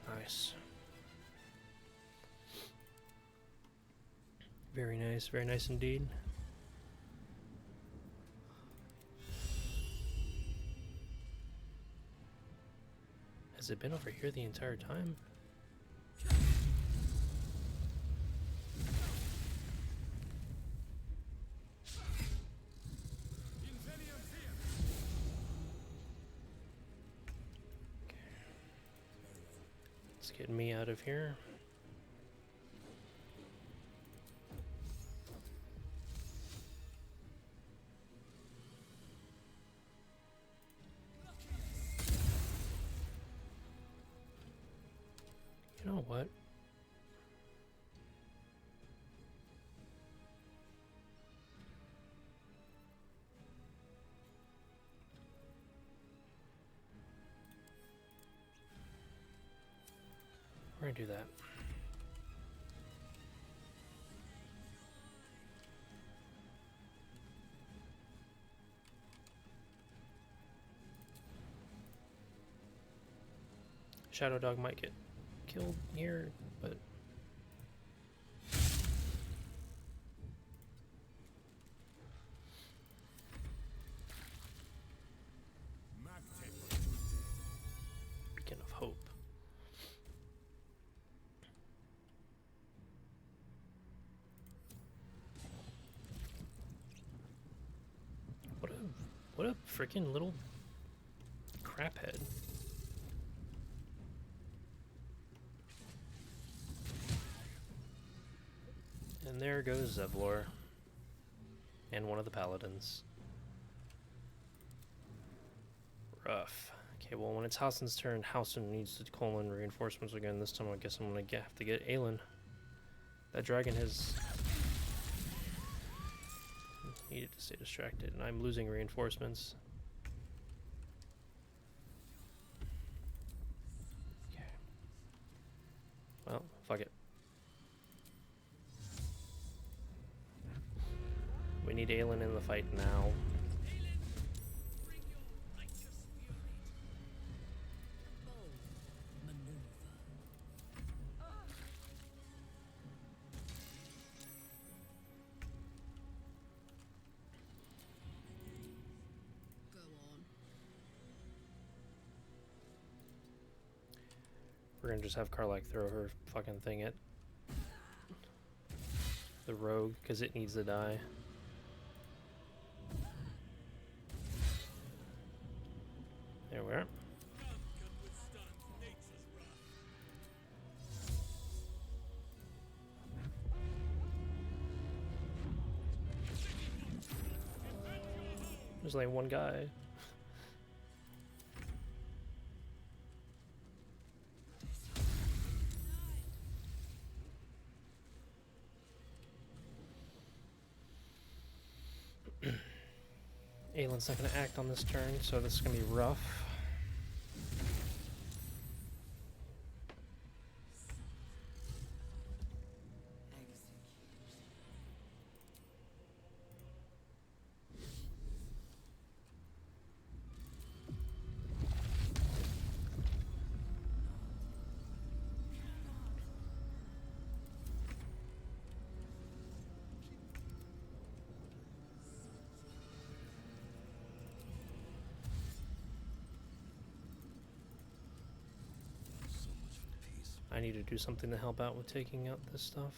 Nice. Very nice indeed. Has it been over here the entire time? Okay. Let's get me out of here. You know what? We're gonna do that. Shadow Dog might get killed here, but beacon of hope. What a freaking little craphead. And there goes Zevlor. And one of the paladins. Rough. Okay, well when it's Halsin's turn, Halsin needs to call in reinforcements again. This time I guess I'm gonna have to get Aelin. That dragon has needed to stay distracted, and I'm losing reinforcements. Okay. Well, fuck it. We need Aelin in the fight now. We're gonna just have Karlach throw her fucking thing at the rogue, because it needs to die. There we are. There's only one guy. Aylin's not going to act on this turn, so this is going to be rough. I need to do something to help out with taking out this stuff.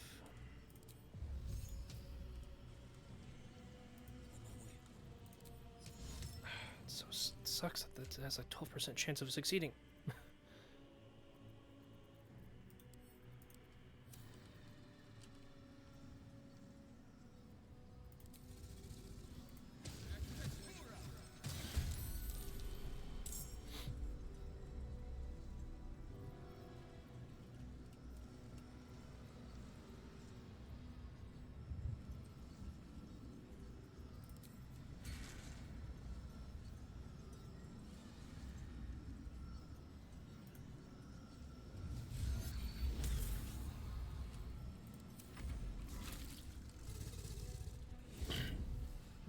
It sucks that it has a 12% chance of succeeding.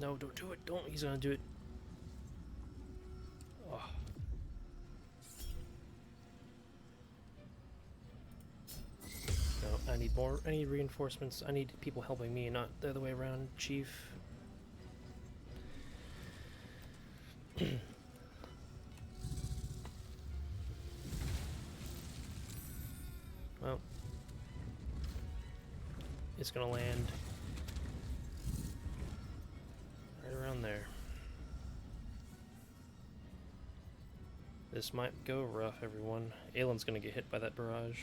No, don't do it. Don't. He's gonna do it. Oh. No, I need more. I need reinforcements. I need people helping me, not the other way around, Chief. Well, it's gonna land right around there. This might go rough, everyone. Aylin's gonna get hit by that barrage.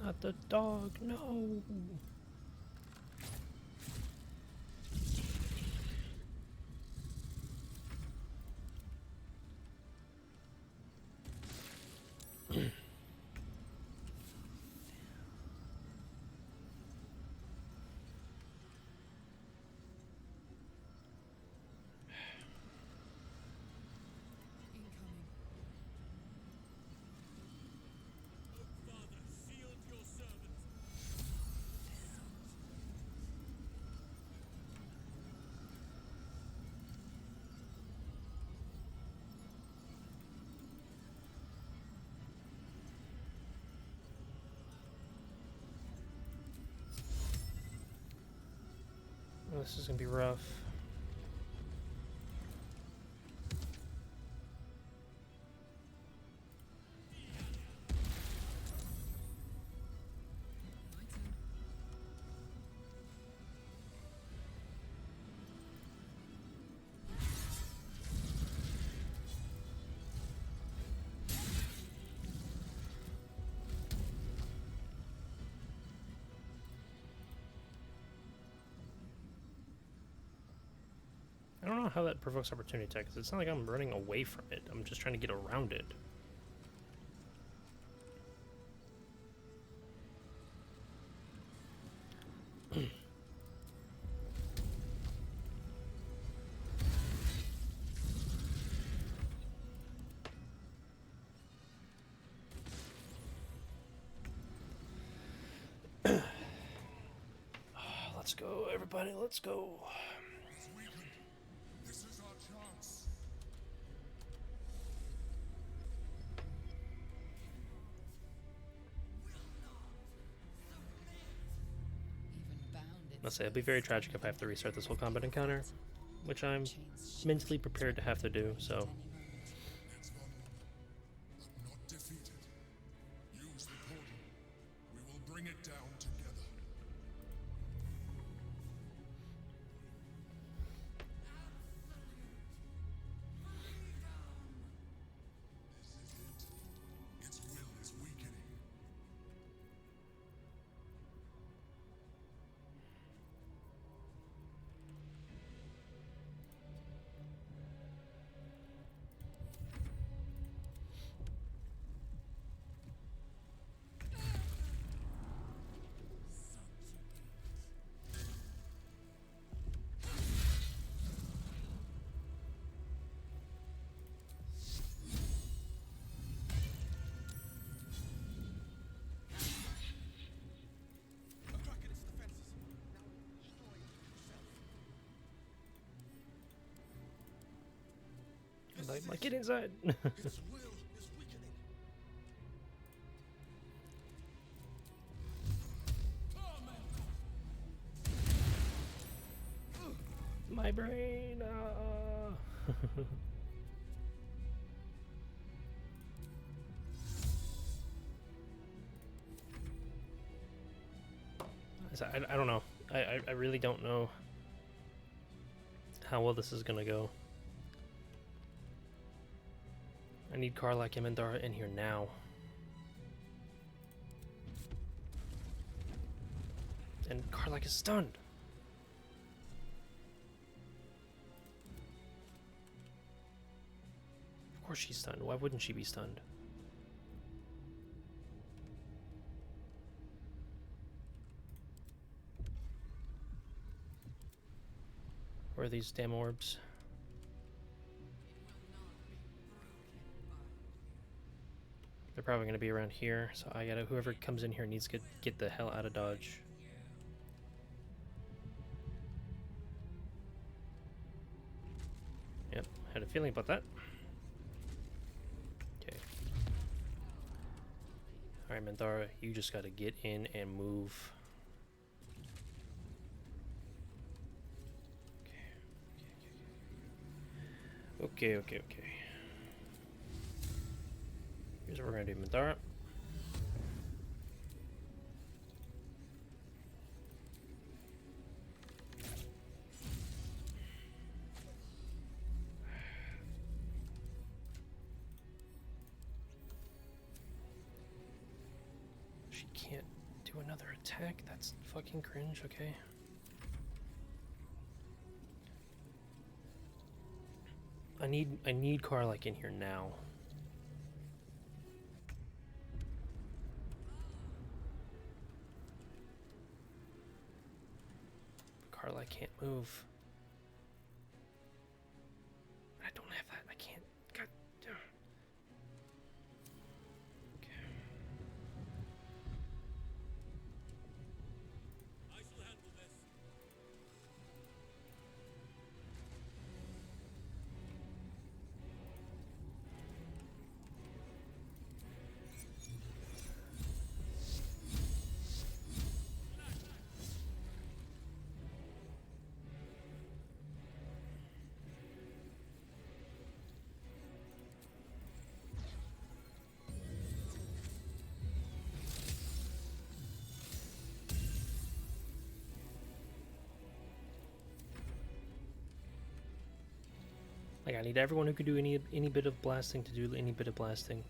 Not the dog, no! This is gonna be rough. I don't know how that provokes opportunity attack, because it's not like I'm running away from it. I'm just trying to get around it. Let's go, everybody, let's go. It's weakened. This is our chance. Even bound it Must say, it'd be very tragic if I have to restart this whole combat encounter, which I'm mentally prepared to have to do, so. It's vulnerable, but not defeated. Use the portal. We will bring it down together. This is it. Its will is weakening. Like, get inside. Its will is weakening. My brain. Ah. I don't know. I really don't know how well this is gonna go. I need Karlak and Mandara in here now. And Karlak is stunned. Of course she's stunned. Why wouldn't she be stunned? Where are these damn orbs? They're probably going to be around here, so I gotta, whoever comes in here needs to get the hell out of Dodge. Yep, had a feeling about that. Okay. Alright, Mandara, you just gotta get in and move. Okay. Here's what we're gonna do, Mandara. She can't do another attack? That's fucking cringe, okay? I need Karlak in here now. Karlak can't move. I don't have that. I can't. God damn. Okay. I shall handle this. Like, I need everyone who could do any bit of blasting to do any bit of blasting.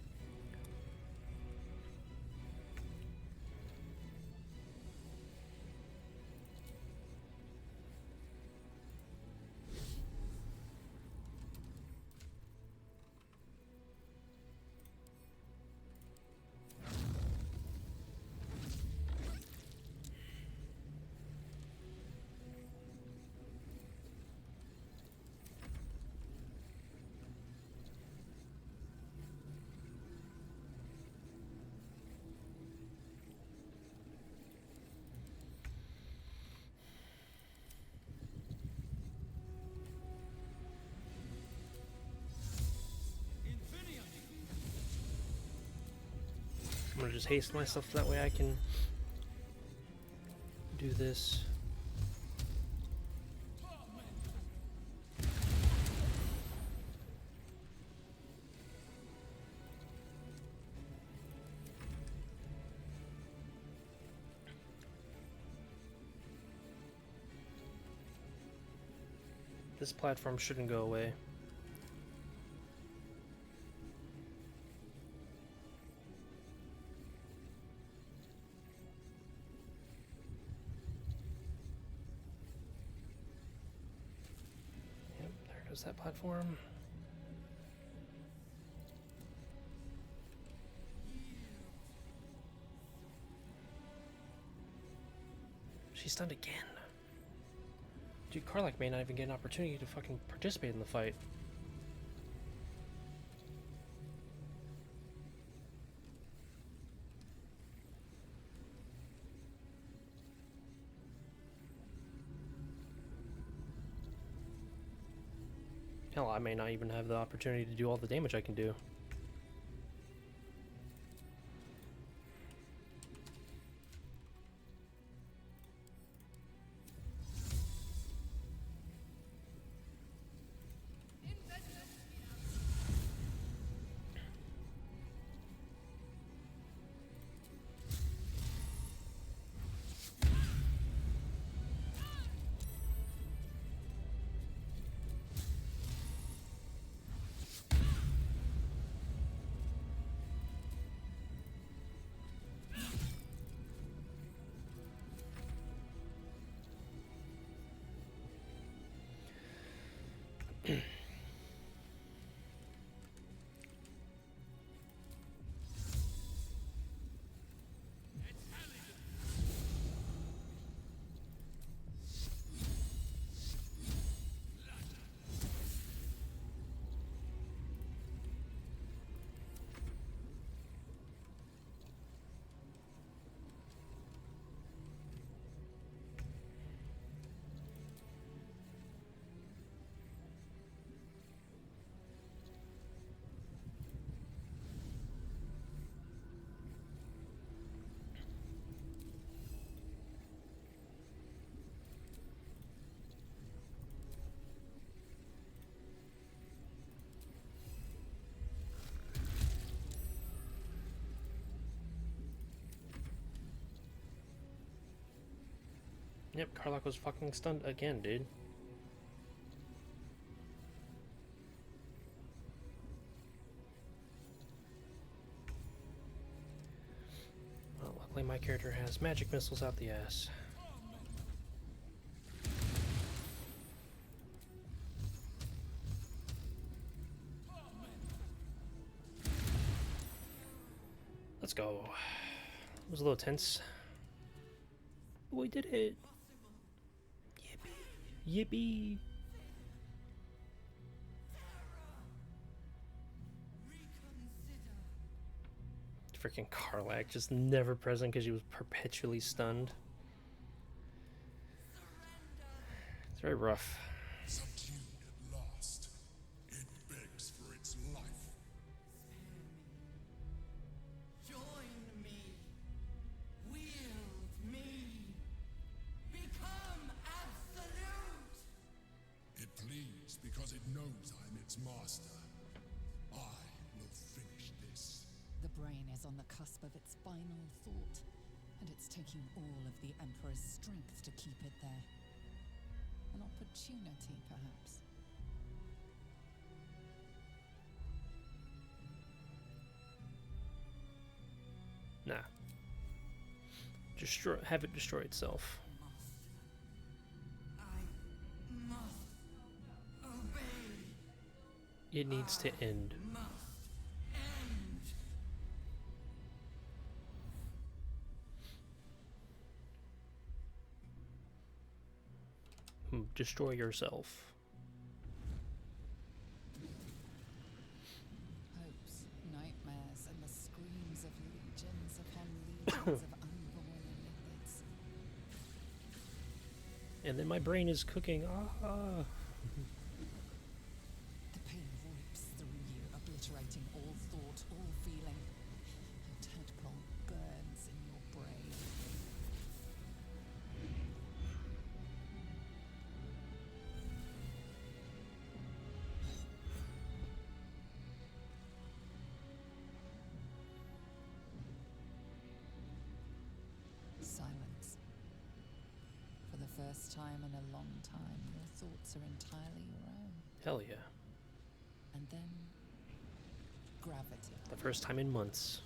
gonna just haste myself that way I can do this. This platform shouldn't go away. Yep, there goes that platform. She's stunned again. Dude, Karlach may not even get an opportunity to fucking participate in the fight. Hell, I may not even have the opportunity to do all the damage I can do. Yep, Karlach was fucking stunned again, dude. Well, luckily my character has magic missiles out the ass. Let's go. It was a little tense. We did it. Yippee. Yippee. Freaking Karlach, just never present because she was perpetually stunned. It's very rough. Subdued at last, it begs for its life. Join me. Wield me. Become absolute. It pleads because it knows I'm its master. I will finish this. The brain is on the cusp of its final thought, and it's taking all of the Emperor's strength to keep it there. An opportunity, perhaps. Nah. Have it destroy itself. I must obey. It needs to end. Must end. Destroy yourself. Hopes, nightmares, and the screams of legions upon legions of unborn liquids. And then my brain is cooking. Ah. The pain rips through you, obliterating all thought, all feeling. A tadpole first time in a long time, your thoughts are entirely your own. Hell yeah. And then gravity. The first time in months.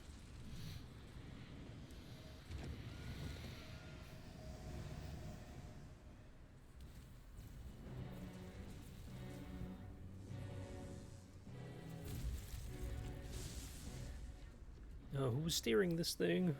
Who's steering this thing?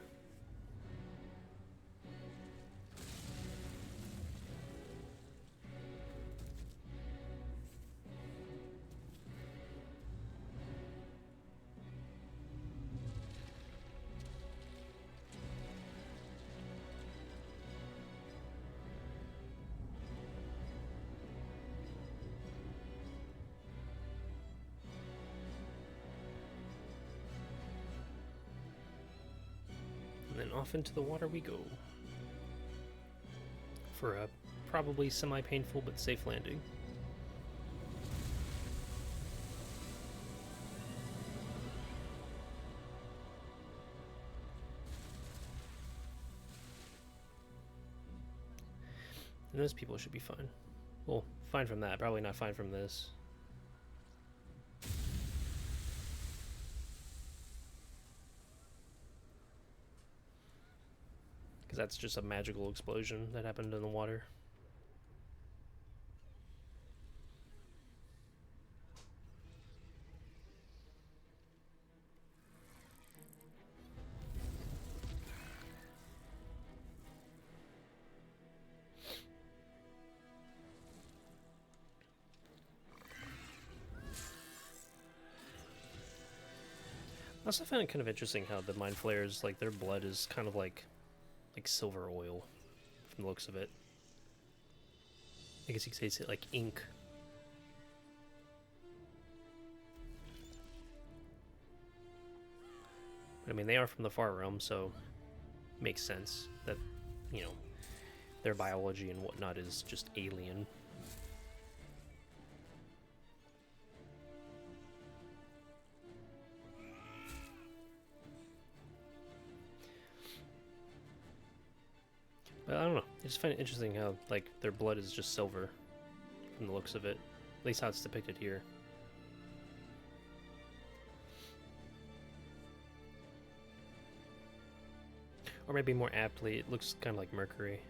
And then off into the water we go. For a probably semi-painful but safe landing. And those people should be fine. Well, fine from that, probably not fine from this. Because that's just a magical explosion that happened in the water. I also find it kind of interesting how the mind flayers, like, their blood is kind of like silver oil, from the looks of it. I guess you could say it's like ink. But I mean, they are from the Far Realm, so it makes sense that, you know, their biology and whatnot is just alien. But I don't know. I just find it interesting how, like, their blood is just silver from the looks of it. At least how it's depicted here. Or maybe more aptly, it looks kind of like mercury.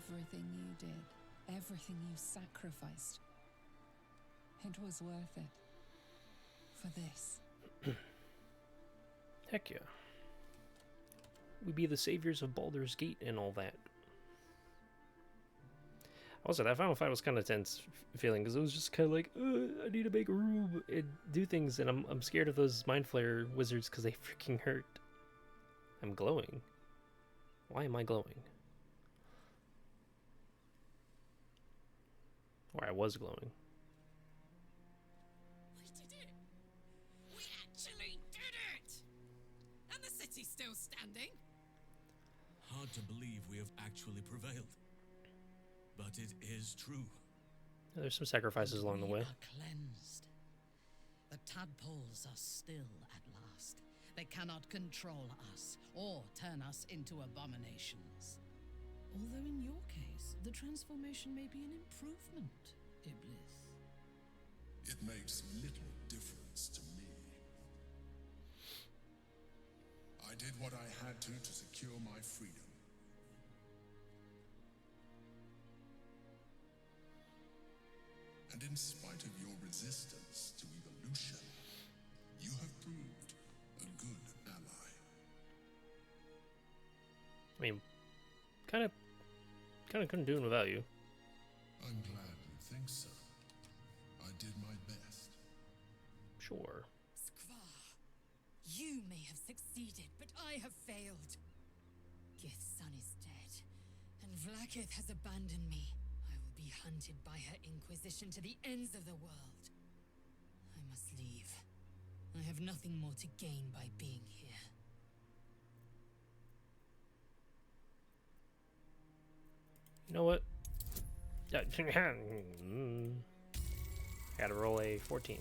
Everything you did, everything you sacrificed, it was worth it. For this. Heck yeah. We be the saviors of Baldur's Gate and all that. Also, that final fight was kind of tense feeling, because it was just kind of like, I need to make room and do things, and I'm scared of those Mind Flayer wizards because they freaking hurt. I'm glowing. Why am I glowing? Or I was glowing. We did it! We actually did it! And the city's still standing. Hard to believe we have actually prevailed. But it is true. Yeah, there's some sacrifices along the way. We are cleansed. The tadpoles are still at last. They cannot control us or turn us into abominations. Although in your case, the transformation may be an improvement, Iblis. It makes little difference to me. I did what I had to secure my freedom. And in spite of your resistance to evolution, you have proved a good ally. I mean, kind of couldn't do it without you. I'm glad you think so. I did my best. Sure. Skvar, you may have succeeded, but I have failed. Gith's son is dead, and Vlaakith has abandoned me. I will be hunted by her Inquisition to the ends of the world. I must leave. I have nothing more to gain by being here. You know what? Gotta roll a 14.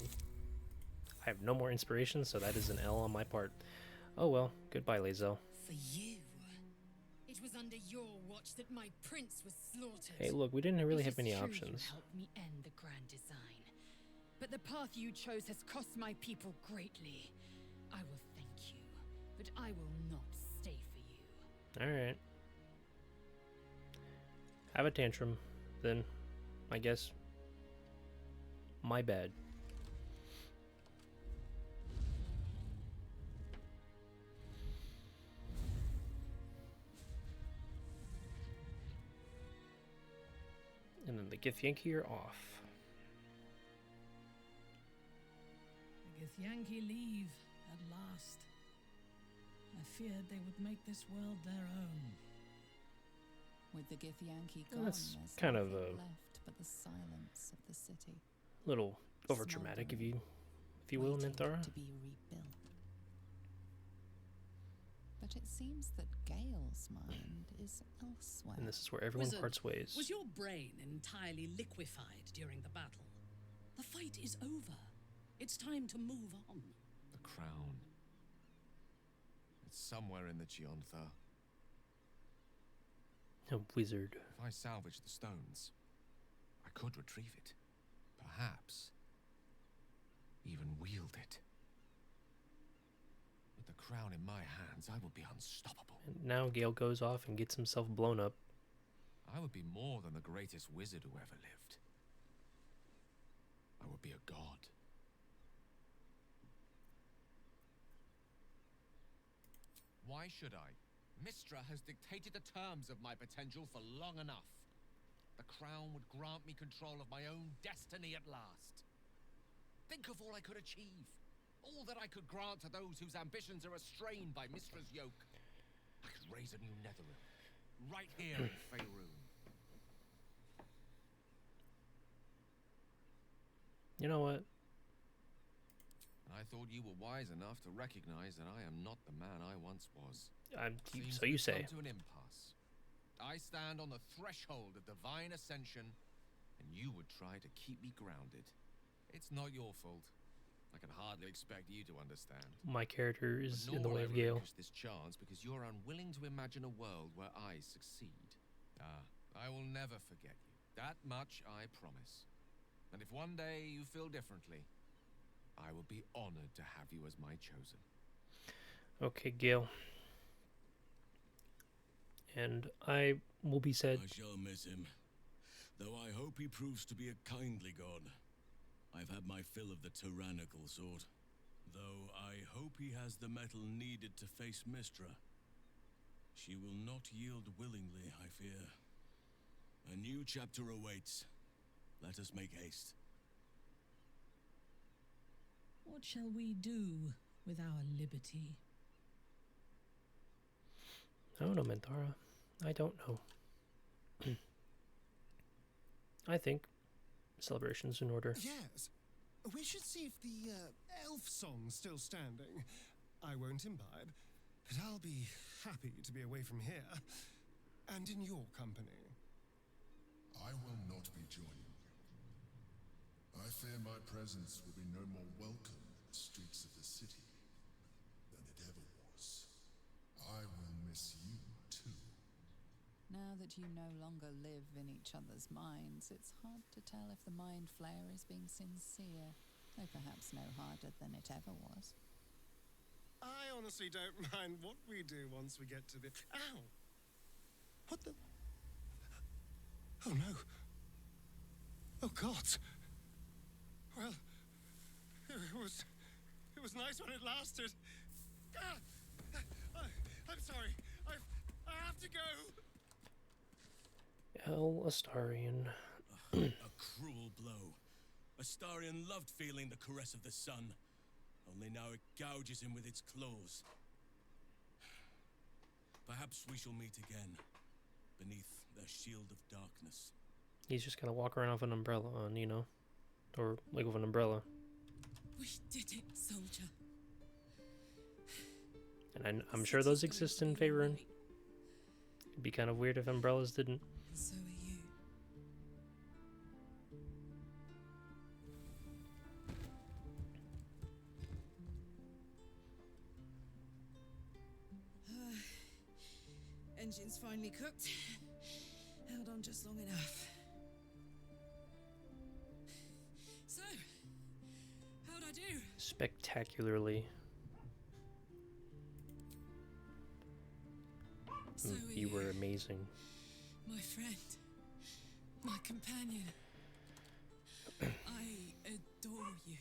I have no more inspiration, so that is an L on my part. Oh well, goodbye, Lae'zel. For you. It was under your watch that my prince was slaughtered. Hey, look, we didn't really It have is many true options. You helped me end the grand design. But the path you chose has cost my people greatly. I will thank you, but I will not stay for you. Alright. Have a tantrum, then, I guess. My bad. And then the Githyanki are off. The Githyanki leave at last. I feared they would make this world their own. With the Githyanki Well, gone, that's there's kind of nothing a left but the silence of the city. little over dramatic, if you will, waiting Minthara. to be rebuilt. But it seems that Gale's mind is elsewhere. And this is where everyone Wizard, parts ways. Was your brain entirely liquefied during the battle? The fight is over. It's time to move on. The crown. It's somewhere in the Giontha. A wizard. If I salvage the stones, I could retrieve it. Perhaps even wield it. With the crown in my hands, I will be unstoppable. And now Gale goes off and gets himself blown up. I would be more than the greatest wizard who ever lived. I would be a god. Why should I? Mistra has dictated the terms of my potential for long enough. The crown would grant me control of my own destiny at last. Think of all I could achieve. All that I could grant to those whose ambitions are restrained by Mistra's yoke. I could raise a new Netherrealm. Right here in Faerun. You know what? I thought you were wise enough to recognize that I am not the man I once was. Seems So you we've say. come to an impasse. I stand on the threshold of divine ascension, and you would try to keep me grounded. It's not your fault. I can hardly expect you to understand. My character is But in the nor way will of I Gale. relinquish this chance because you're unwilling to imagine a world where I succeed. I will never forget you. That much I promise. And if one day you feel differently, I will be honored to have you as my chosen. Okay, Gale. And I will be said. I shall miss him, though I hope he proves to be a kindly god. I've had my fill of the tyrannical sort, though I hope he has the mettle needed to face Mistra. She will not yield willingly, I fear. A new chapter awaits. Let us make haste. What shall we do with our liberty? I don't know, Minthara. I don't know. I think celebration's in order. Yes. We should see if the elf song's still standing. I won't imbibe, but I'll be happy to be away from here and in your company. I will not be joining you. I fear my presence will be no more welcome in the streets of the city than it ever was. I will miss you too. Now that you no longer live in each other's minds, it's hard to tell if the mind flayer is being sincere, though perhaps no harder than it ever was. I honestly don't mind what we do once we get to the... Ow! What the... Oh no. Oh God. Well, it was nice when it lasted. I'm sorry. I have to go. Hell, Astarion. A cruel blow. Astarion loved feeling the caress of the sun. Only now it gouges him with its claws. Perhaps we shall meet again, beneath their shield of darkness. He's just gonna walk around with an umbrella on, you know? Or, like, with an umbrella. We did it, soldier. And I'm sure those exist in Faerun. It'd be kind of weird if umbrellas didn't. So are you. Engine's finally cooked. Held on just long enough. So, how'd I do? Spectacularly. So You were amazing. My friend. My companion. I adore you.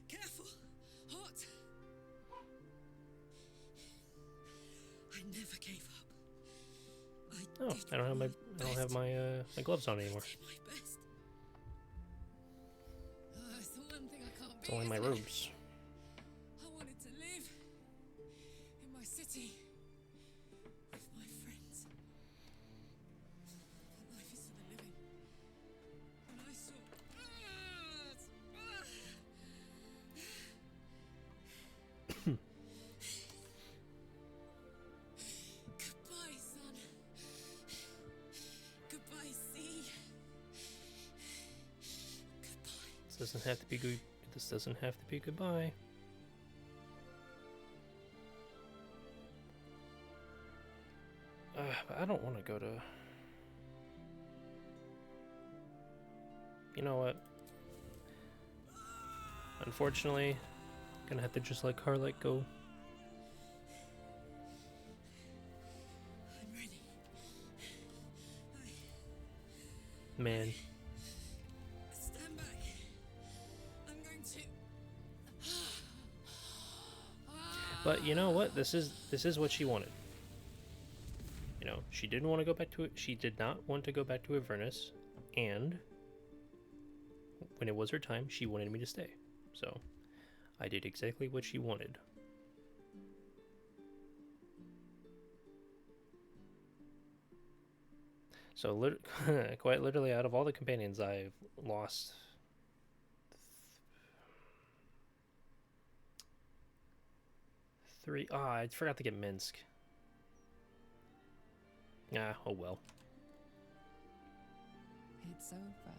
Careful! Hot! I never gave up. Oh, I don't have my gloves on anymore. My best. It's the one thing I can't It's be, only my isn't it? robes. I wanted to live in my city with my friends. But life is for the living. And I saw. Goodbye, son. Goodbye, sea. This doesn't have to be good. This doesn't have to be goodbye. But I don't want to go to. You know what? Unfortunately, gonna have to just let Carlet go. I'm ready. Man. Stand back. I'm going to. But you know what? This is what she wanted. You know, she didn't want to go back to it. She did not want to go back to Avernus, and when it was her time, she wanted me to stay. So, I did exactly what she wanted. So, quite literally, out of all the companions, I've lost 3. Ah, I forgot to get Minsk. Ah, oh well. It's over.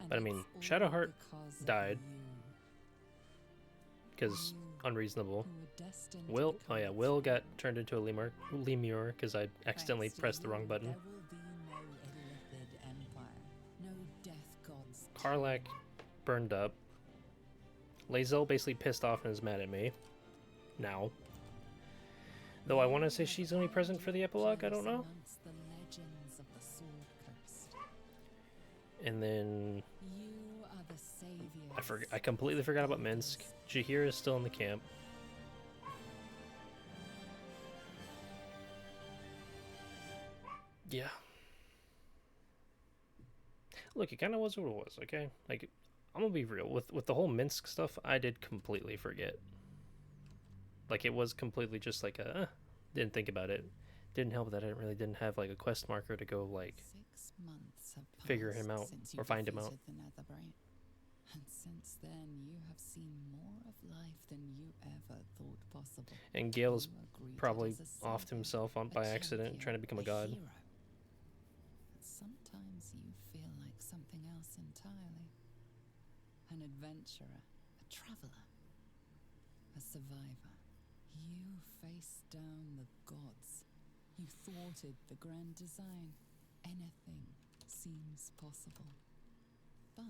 But I mean, Shadowheart died because unreasonable. Will, oh yeah, Will got turned into a lemur because I accidentally pressed the wrong button. There will be no Illithid Empire, no death gods. Karlak burned up. Lae'zel basically pissed off and is mad at me. Now. Though I want to say she's only present for the epilogue, I don't know. Amongst the legends of the sword cursed. And then You are the savior. I completely forgot about Minsk. Jahir is still in the camp. Yeah. Look, it kind of was what it was, okay? Like, I'm gonna be real. With the whole Minsk stuff, I did completely forget. Like, it was completely just like didn't think about it. Didn't help that I didn't have like a quest marker to go like 6 months have figure him out since or you find him out. defeated the Netherbrain. And since then, you have seen more of life than you ever thought possible. And Gale's You are greeted probably as a offed savior, himself on a by accident, champion, trying to become a god. hero. But sometimes you feel like something else entirely. An adventurer, a traveler, a survivor. You faced down the gods. You thwarted the grand design. Anything seems possible. But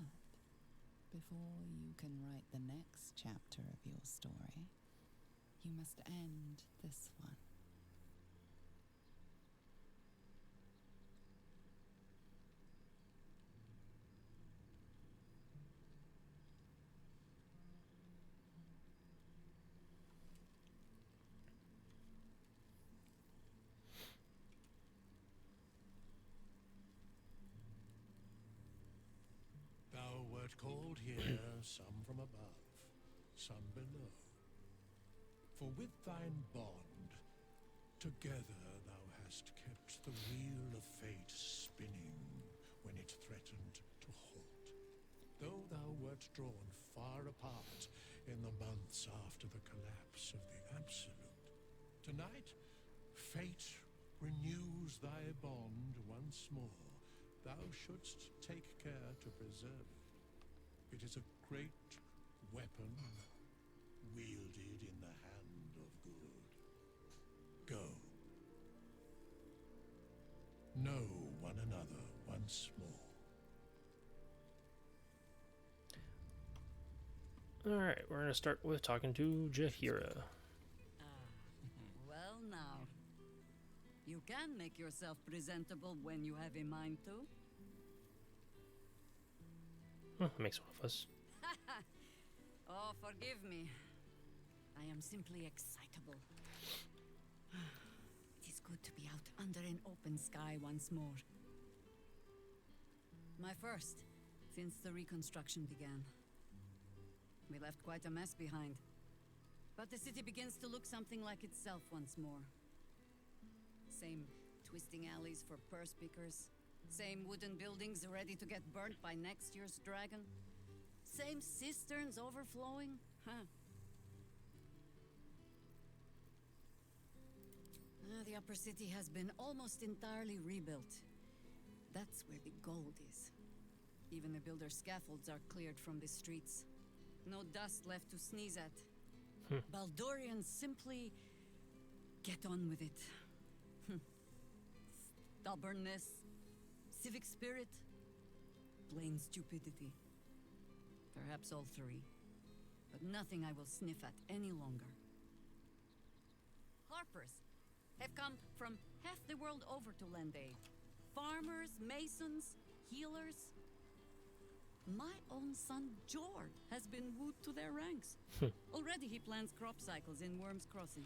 before you can write the next chapter of your story, you must end this one. Thou wert called here, some from above, some below. For with thine bond, together thou hast kept the wheel of fate spinning when it threatened to halt. Though thou wert drawn far apart in the months after the collapse of the Absolute, tonight fate renews thy bond once more. Thou shouldst take care to preserve it. It is a great weapon wielded in once more. Alright, we're gonna start with talking to Jaheira. Well now, you can make yourself presentable when you have a mind to. That makes one of us. Oh, forgive me. I am simply excitable. It is good to be out under an open sky once more. My first, since the reconstruction began. We left quite a mess behind. But the city begins to look something like itself once more. Same twisting alleys for purse pickers. Same wooden buildings ready to get burnt by next year's dragon. Same cisterns overflowing. Huh. The upper city has been almost entirely rebuilt. That's where the gold is. Even the builder's scaffolds are cleared from the streets. No dust left to sneeze at. Baldurians simply get on with it. Stubbornness, civic spirit, plain stupidity. Perhaps all three, but nothing I will sniff at any longer. Harpers have come from half the world over to lend aid. Farmers, masons, healers. My own son, Jord, has been wooed to their ranks. Already he plans crop cycles in Worm's Crossing.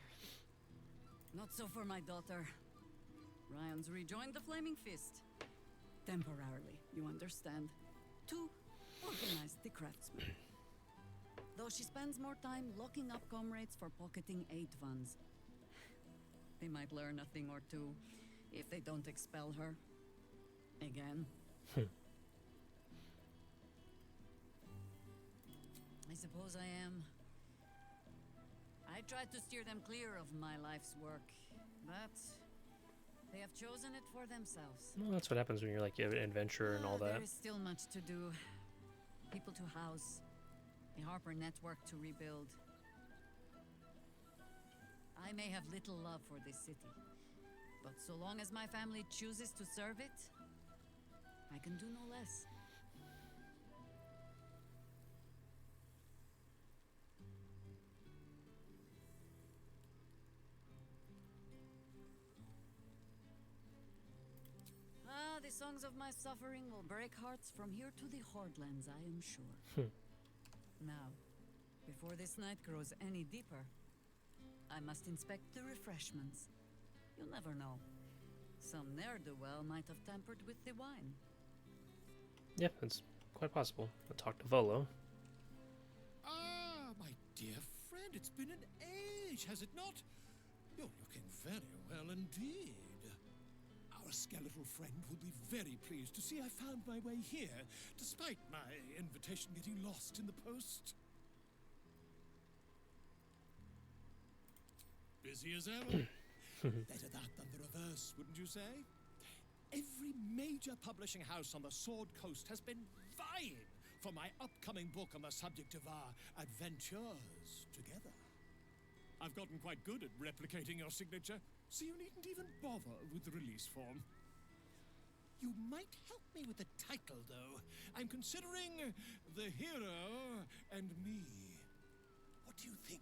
Not so for my daughter. Ryan's rejoined the Flaming Fist. Temporarily, you understand. To organize the craftsmen. Though she spends more time locking up comrades for pocketing aid funds. They might learn a thing or two if they don't expel her. Again. I suppose I am. I tried to steer them clear of my life's work, but they have chosen it for themselves. Well, that's what happens when you're like an adventurer and all that. There is still much to do. People to house. A Harper network to rebuild. I may have little love for this city, but so long as my family chooses to serve it, I can do no less. The songs of my suffering will break hearts from here to the Hordlands, I am sure. Now, before this night grows any deeper, I must inspect the refreshments. You'll never know. Some ne'er-do-well might have tampered with the wine. Yeah, that's quite possible. I'll talk to Volo. Ah, my dear friend, it's been an age, has it not? You're looking very well indeed. Our skeletal friend will be very pleased to see I found my way here, despite my invitation getting lost in the post. Busy as ever. Better that than the reverse, wouldn't you say? Every major publishing house on the Sword Coast has been vying for my upcoming book on the subject of our adventures together. I've gotten quite good at replicating your signature, so you needn't even bother with the release form. You might help me with the title, though. I'm considering The Hero and Me. What do you think?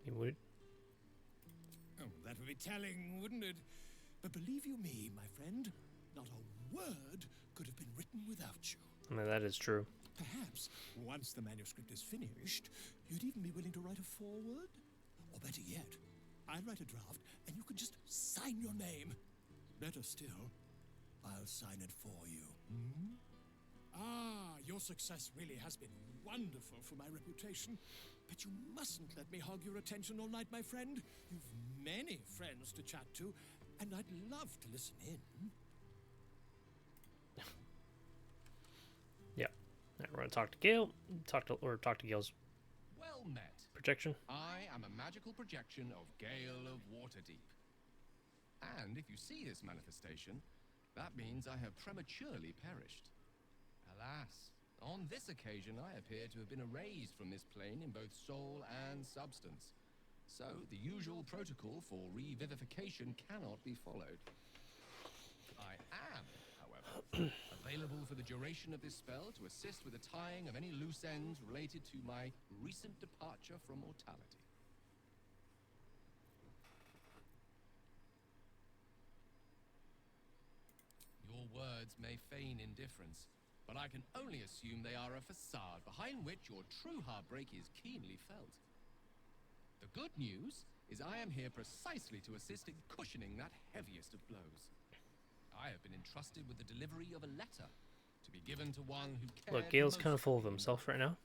You would? Oh, that would be telling, wouldn't it? But believe you me, my friend, not a word could have been written without you. I mean, that is true. Perhaps, once the manuscript is finished, you'd even be willing to write a foreword? Or better yet, I'll write a draft and you can just sign your name. Better still, I'll sign it for you. Hmm? Ah, your success really has been wonderful for my reputation. But you mustn't let me hog your attention all night, my friend. You've many friends to chat to, and I'd love to listen in. Yeah. Now we're gonna talk to Gale. Talk to Gale's Well met. projection. I am a magical projection of Gale of Waterdeep. And if you see this manifestation, that means I have prematurely perished. Alas, on this occasion I appear to have been erased from this plane in both soul and substance. so the usual protocol for revivification cannot be followed. I am, however, available for the duration of this spell to assist with the tying of any loose ends related to my recent departure from mortality. Your words may feign indifference, but I can only assume they are a facade behind which your true heartbreak is keenly felt. The good news is I am here precisely to assist in cushioning that heaviest of blows. I have been entrusted with the delivery of a letter to be given to one who cared. Look, Gale's most kind of full of for me. himself right now.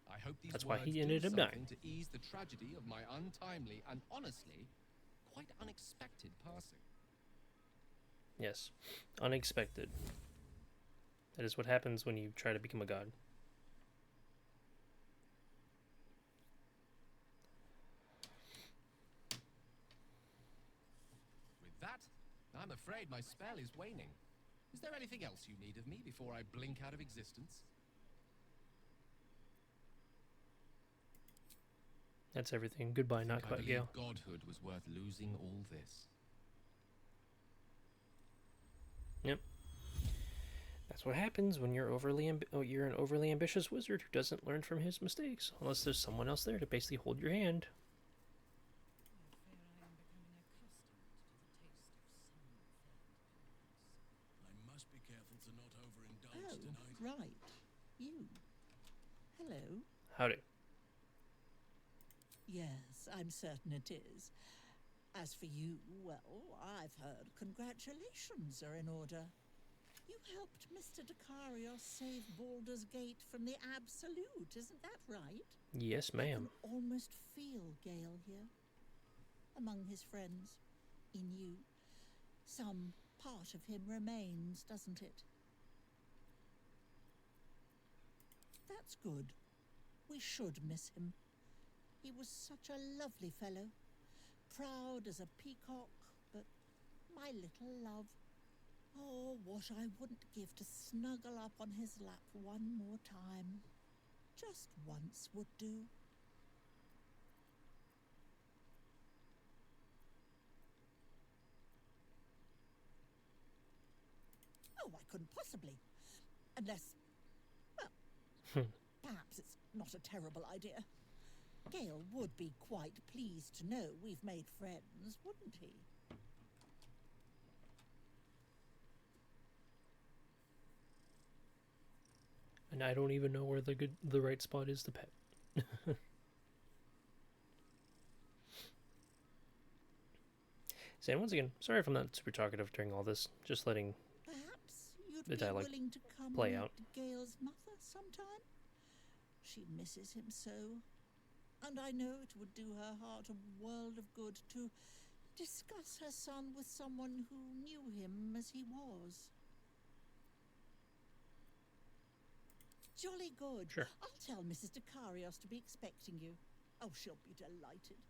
I hope these That's why words he ended do up dying. something to ease the tragedy of my untimely and honestly quite unexpected passing. Yes, unexpected. That is what happens when you try to become a god. With that, I'm afraid my spell is waning. Is there anything else you need of me before I blink out of existence? That's everything. Goodbye, not I quite, believe Gale. godhood was worth losing all this. Yep. That's what happens when you're you're an overly ambitious wizard who doesn't learn from his mistakes, unless there's someone else there to basically hold your hand. I must be careful to not overindulge Oh, tonight. right. You. Hello. Howdy. Yes, I'm certain it is. As for you, well, I've heard congratulations are in order. You helped Mr. Dicarios save Baldur's Gate from the Absolute, isn't that right? Yes, I ma'am. can almost feel Gale here. Among his friends. In you. Some part of him remains, doesn't it? That's good. We should miss him. He was such a lovely fellow. Proud as a peacock, but my little love. Oh, what I wouldn't give to snuggle up on his lap one more time. Just once would do. Oh, I couldn't possibly. Unless, well, perhaps it's not a terrible idea. Gale would be quite pleased to know we've made friends, wouldn't he? And I don't even know where the right spot is to pet. And once again, sorry if I'm not super talkative during all this. Just letting Perhaps you'd the be dialogue willing to come play meet out. Gale's mother sometime? She misses him so. And I know it would do her heart a world of good to discuss her son with someone who knew him as he was. Jolly good. Sure. I'll tell Mrs. Dicarios to be expecting you. Oh, she'll be delighted.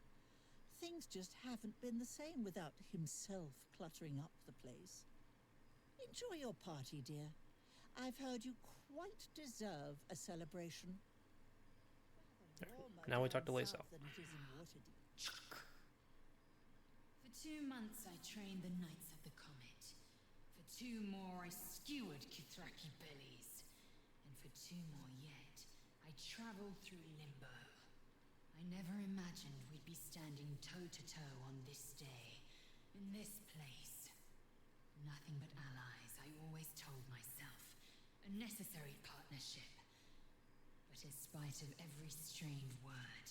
Things just haven't been the same without himself cluttering up the place. Enjoy your party, dear. I've heard you quite deserve a celebration. Now we talk to Lae'zel. For 2 months I trained the Knights of the Comet. For 2 more I skewered Kithraki bellies. And for 2 more yet, I traveled through limbo. I never imagined we'd be standing toe-to-toe on this day, in this place. Nothing but allies, I always told myself. A necessary partnership. But in spite of every strained word,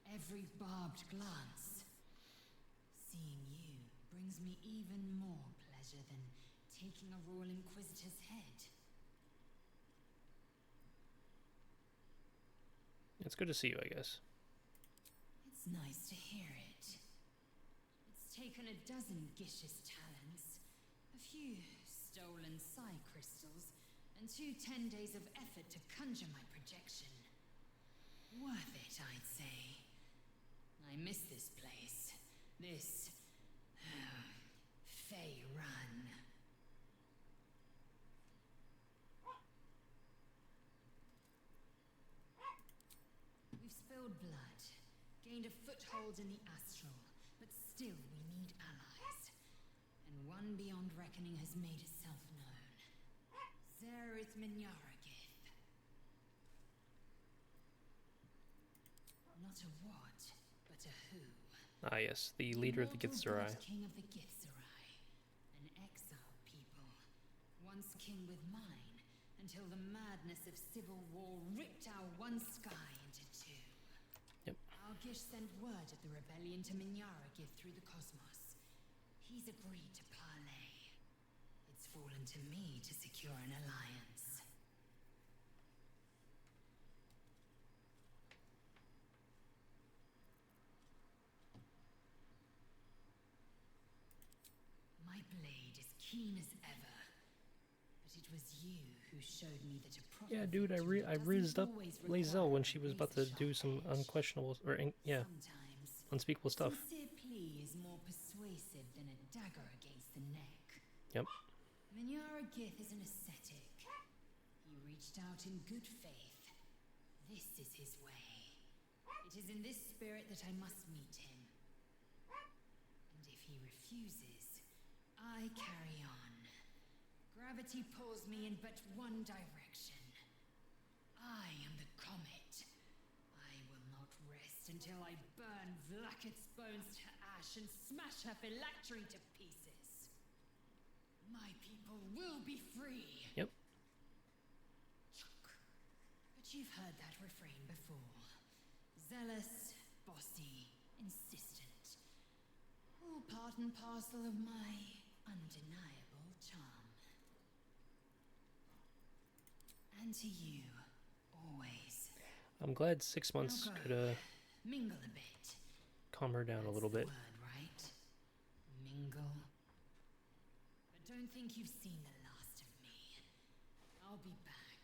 every barbed glance, seeing you brings me even more pleasure than taking a Royal Inquisitor's head. It's good to see you, I guess. It's nice to hear it. It's taken a dozen Gish's talents, a few stolen psi crystals, and 2 10 days of effort to conjure my projection. Worth it, I'd say. I miss this place. This Fey Run. We've spilled blood, gained a foothold in the astral, but still we need allies. And one beyond reckoning has made itself known. Zerith Minyaragith. Not a what, but a who. Ah, yes, the leader of the Githzerai. King of the Githzerai, an exiled people, once kin with mine, until the madness of civil war ripped our one sky into two. Yep. Algish sent word of the rebellion to Minyaragith through the cosmos. He's agreed to parley. It's fallen to me to secure an alliance. My blade is keen as ever, but it was you who showed me that a proper Yeah, dude, I rizzed up Lae'zel when she was about to do some unquestionable, or unspeakable stuff. Sincere plea is more persuasive than a dagger against the neck. Yep. Minyaragith is an ascetic. He reached out in good faith. This is his way. It is in this spirit that I must meet him. And if he refuses, I carry on. Gravity pulls me in but one direction. I am the comet. I will not rest until I burn Vlaakith's bones to ash and smash her phylactery to pieces. My people will be free. Yep. But you've heard that refrain before. Zealous, bossy, insistent. All part and parcel of my undeniable charm. And to you, always. I'm glad 6 months could Mingle a bit. calm her down a little bit. Word, right? Mingle. But don't think you've seen the last of me. I'll be back.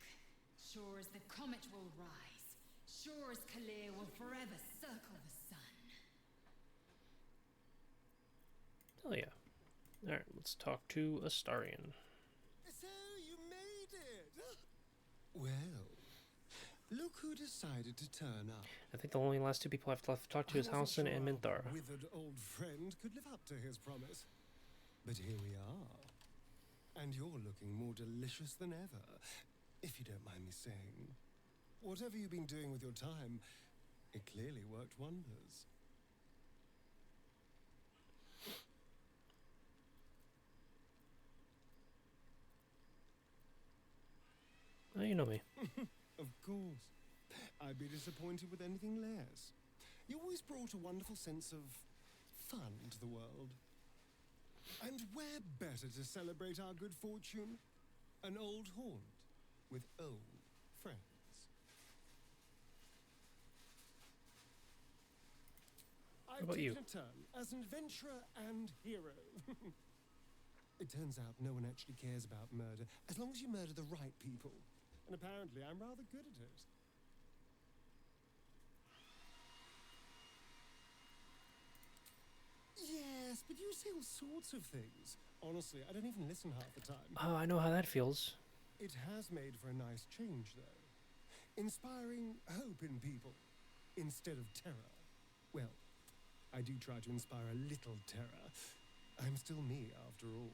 Sure as the comet will rise. Sure as Kalir will forever circle the sun. Hell yeah. Alright, let's talk to Astarion. So you made it! Well, look who decided to turn up. I think the only last two people I've left to talk to is Halsin and Minthar. Our withered old friend could live up to his promise. But here we are. And you're looking more delicious than ever, if you don't mind me saying. Whatever you've been doing with your time, it clearly worked wonders. Oh, you know me. Of course. I'd be disappointed with anything less. You always brought a wonderful sense of fun to the world. And where better to celebrate our good fortune? An old haunt with old friends. How about you? I've taken a turn as an adventurer and hero. It turns out no one actually cares about murder, as long as you murder the right people. And apparently I'm rather good at it. Yes, but you say all sorts of things. Honestly, I don't even listen half the time. Oh, I know how that feels. It has made for a nice change, though. Inspiring hope in people, instead of terror. Well, I do try to inspire a little terror. I'm still me, after all.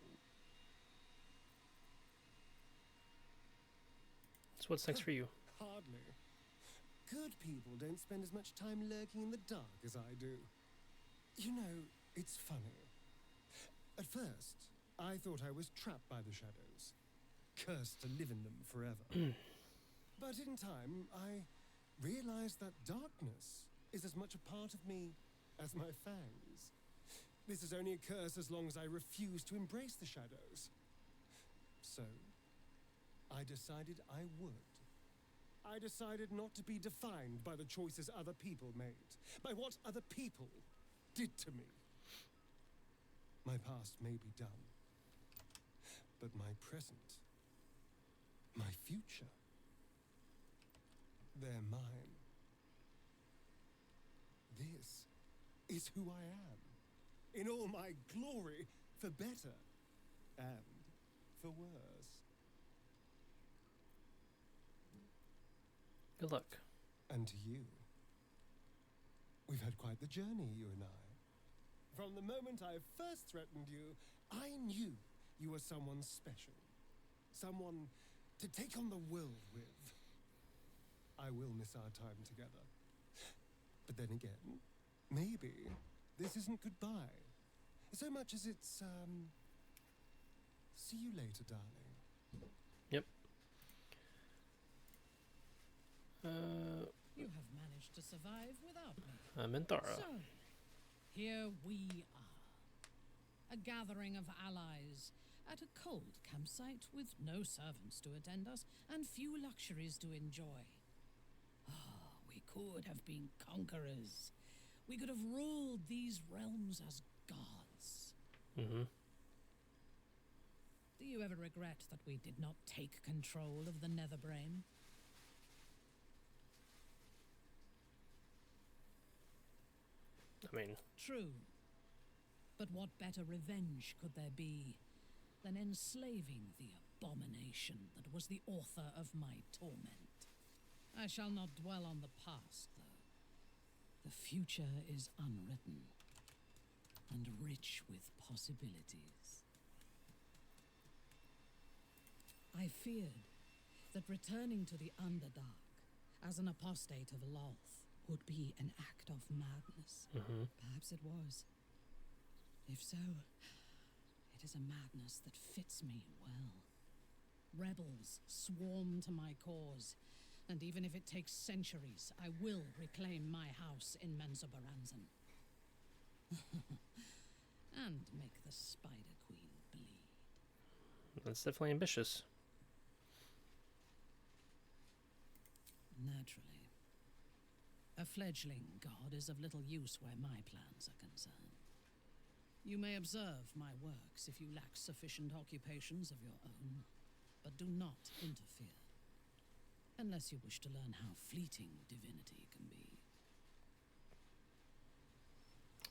So what's next for you? Hardly. Good people don't spend as much time lurking in the dark as I do. You know, it's funny. At first, I thought I was trapped by the shadows, cursed to live in them forever. But in time, I realized that darkness is as much a part of me as my fangs. This is only a curse as long as I refuse to embrace the shadows. So, I decided I would. I decided not to be defined by the choices other people made, by what other people did to me. My past may be done, but my present, my future, they're mine. This is who I am, in all my glory, for better and for worse. Good luck. And to you. We've had quite the journey, you and I. From the moment I first threatened you, I knew you were someone special. Someone to take on the world with. I will miss our time together. But then again, maybe this isn't goodbye. So much as it's, see you later, darling. Yep. You have managed to survive without me. Minthara. So, here we are. A gathering of allies at a cold campsite with no servants to attend us and few luxuries to enjoy. Ah, we could have been conquerors. We could have ruled these realms as gods. Mm-hmm. Do you ever regret that we did not take control of the Netherbrain? I mean... True. But what better revenge could there be than enslaving the abomination that was the author of my torment? I shall not dwell on the past, though. The future is unwritten and rich with possibilities. I feared that returning to the Underdark as an apostate of Lolth would be an act of madness. Mm-hmm. Perhaps it was. If so, it is a madness that fits me well. Rebels swarm to my cause, and even if it takes centuries, I will reclaim my house in Menzoberranzan. And make the Spider Queen bleed. That's definitely ambitious. Naturally. A fledgling god is of little use where my plans are concerned. You may observe my works if you lack sufficient occupations of your own, but do not interfere. Unless you wish to learn how fleeting divinity can be.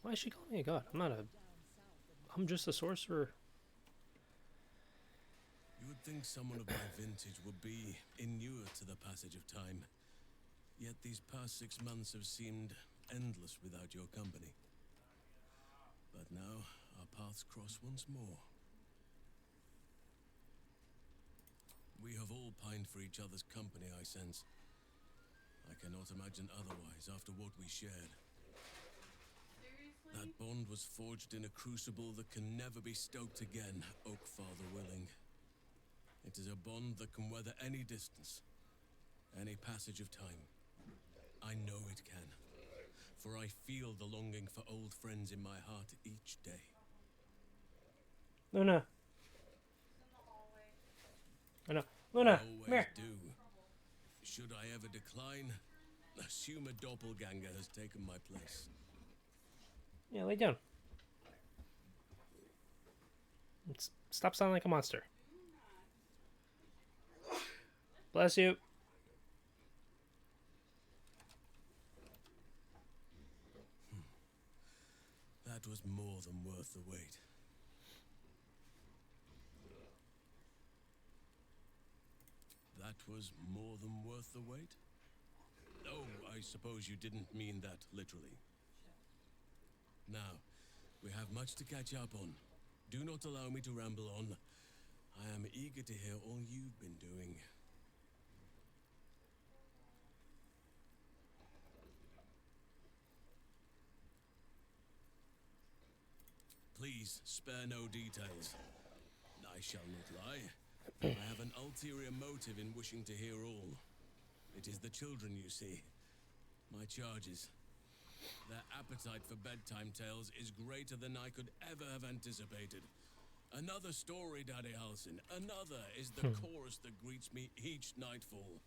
Why is she calling me a god? I'm just a sorcerer. You would think someone of my vintage would be inured to the passage of time. Yet these past 6 months have seemed endless without your company. But now, our paths cross once more. We have all pined for each other's company, I sense. I cannot imagine otherwise after what we shared. That bond was forged in a crucible that can never be stoked again, Oak Father willing. It is a bond that can weather any distance, any passage of time. I know it can, for I feel the longing for old friends in my heart each day. Luna. Luna, come here. Do. Should I ever decline, assume a doppelganger has taken my place. Yeah, lay down. Stop sounding like a monster. Bless you. That was more than worth the wait. That was more than worth the wait? Oh, I suppose you didn't mean that literally. Now, we have much to catch up on. Do not allow me to ramble on. I am eager to hear all you've been doing. Please, spare no details. I shall not lie. I have an ulterior motive in wishing to hear all. It is the children, you see. My charges. Their appetite for bedtime tales is greater than I could ever have anticipated. Another story, Daddy Halsin. Another is the chorus that greets me each nightfall.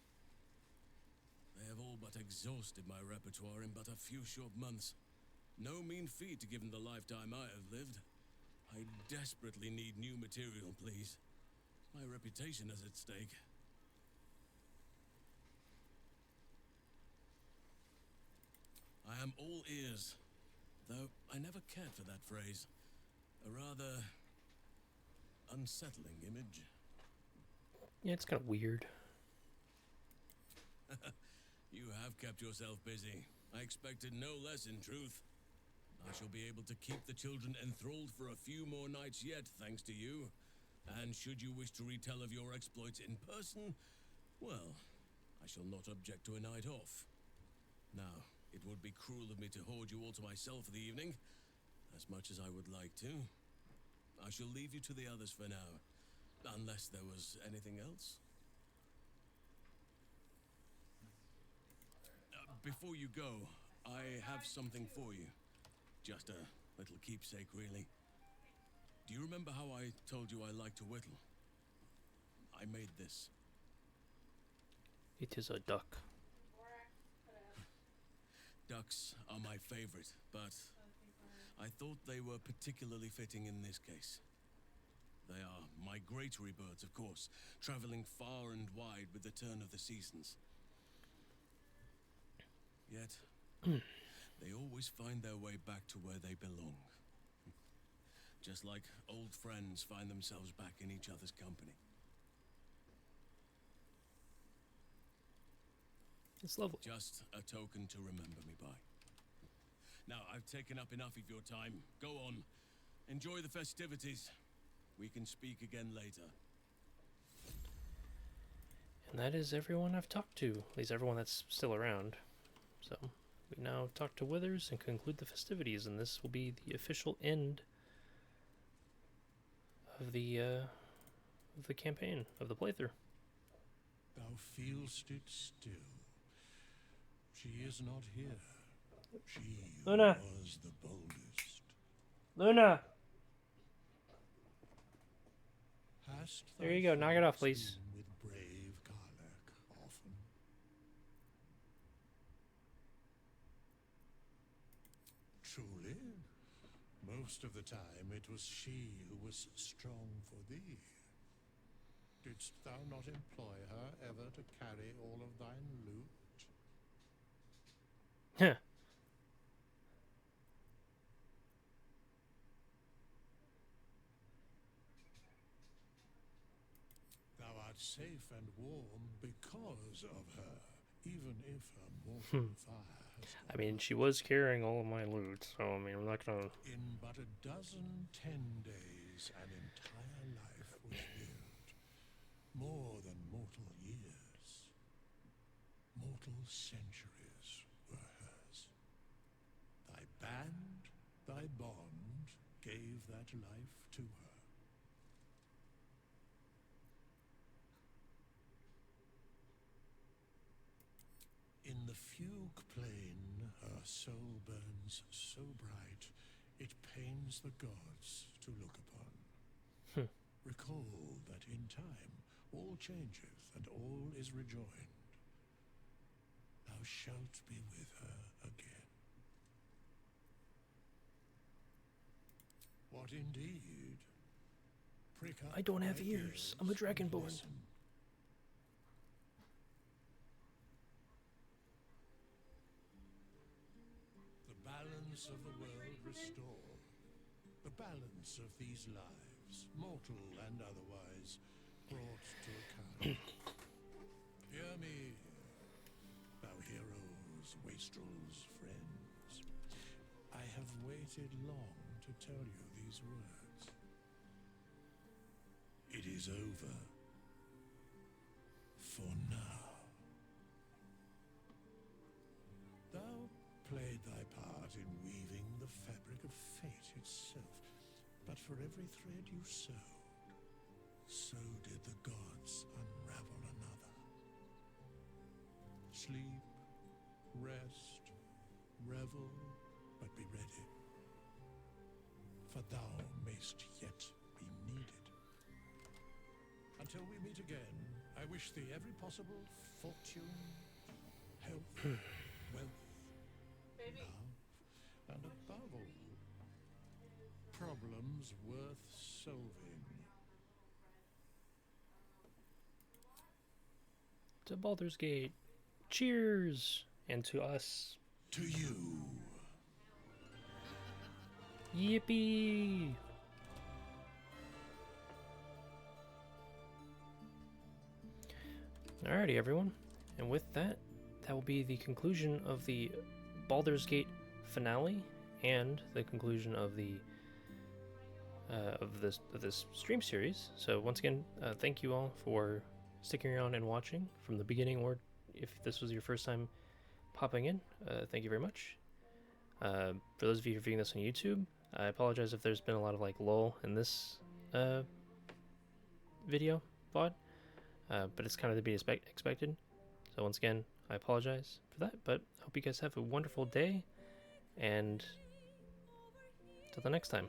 They have all but exhausted my repertoire in but a few short months. No mean feat given the lifetime I have lived. I desperately need new material, please. My reputation is at stake. I am all ears, though I never cared for that phrase. A rather unsettling image. Yeah, it's kind of weird. You have kept yourself busy. I expected no less, in truth. I shall be able to keep the children enthralled for a few more nights yet, thanks to you. And should you wish to retell of your exploits in person, well, I shall not object to a night off. Now, it would be cruel of me to hoard you all to myself for the evening, as much as I would like to. I shall leave you to the others for now, unless there was anything else. Before you go, I have something for you. Just a little keepsake, really. Do you remember how I told you I like to whittle? I made this. It is a duck. Ducks are my favorite, but I thought they were particularly fitting in this case. They are migratory birds, of course, traveling far and wide with the turn of the seasons. Yet, they always find their way back to where they belong. Just like old friends find themselves back in each other's company. It's lovely. Just a token to remember me by. Now, I've taken up enough of your time. Go on. Enjoy the festivities. We can speak again later. And that is everyone I've talked to. At least everyone that's still around. So, we now talk to Withers and conclude the festivities, and this will be the official end of the campaign, of the playthrough. Thou feelst it still. She is not here. She Luna. was the boldest. Luna! Hast There you go, knock it off, please. with brave Karlach often? Truly, most of the time it was she who was strong for thee. Didst thou not employ her ever to carry all of thine loot? Huh. Thou art safe and warm because of her, even if her mortal fire has gone. I mean, she was carrying all of my loot, so I mean, I'm not gonna... In but a dozen 10 days, an entire life was built. More than mortal years. Mortal centuries were hers. Thy band, thy bond, gave that life to her. In the fugue plain, her soul burns so bright, it pains the gods to look upon. Recall that in time, all changeth and all is rejoined. Thou shalt be with her again. What indeed? Prick up I don't have thy ears. ears I'm a and dragonborn. listen. The balance of the world restored. The balance of these lives, mortal and otherwise, brought to account. Hear me, thou heroes, wastrels, friends. I have waited long to tell you these words. It is over. For now. Thou played thy part in weaving the fabric of fate itself, but for every thread you sewed, so did the gods unravel another. Sleep, rest, revel, but be ready, for thou mayst yet be needed. Until we meet again, I wish thee every possible fortune, health, wealth, love, and above all, problems worth solving. To Baldur's Gate. Cheers! And to us. To you. Yippee! Alrighty, everyone. And with that, that will be the conclusion of the Baldur's Gate finale and the conclusion of the of this stream series. So once again, thank you all for sticking around and watching from the beginning, or if this was your first time popping in, thank you very much. For those of you who are viewing this on YouTube, I apologize if there's been a lot of like lull in this video VOD, but it's kind of to be expected. So once again, I apologize for that, but I hope you guys have a wonderful day, and till the next time.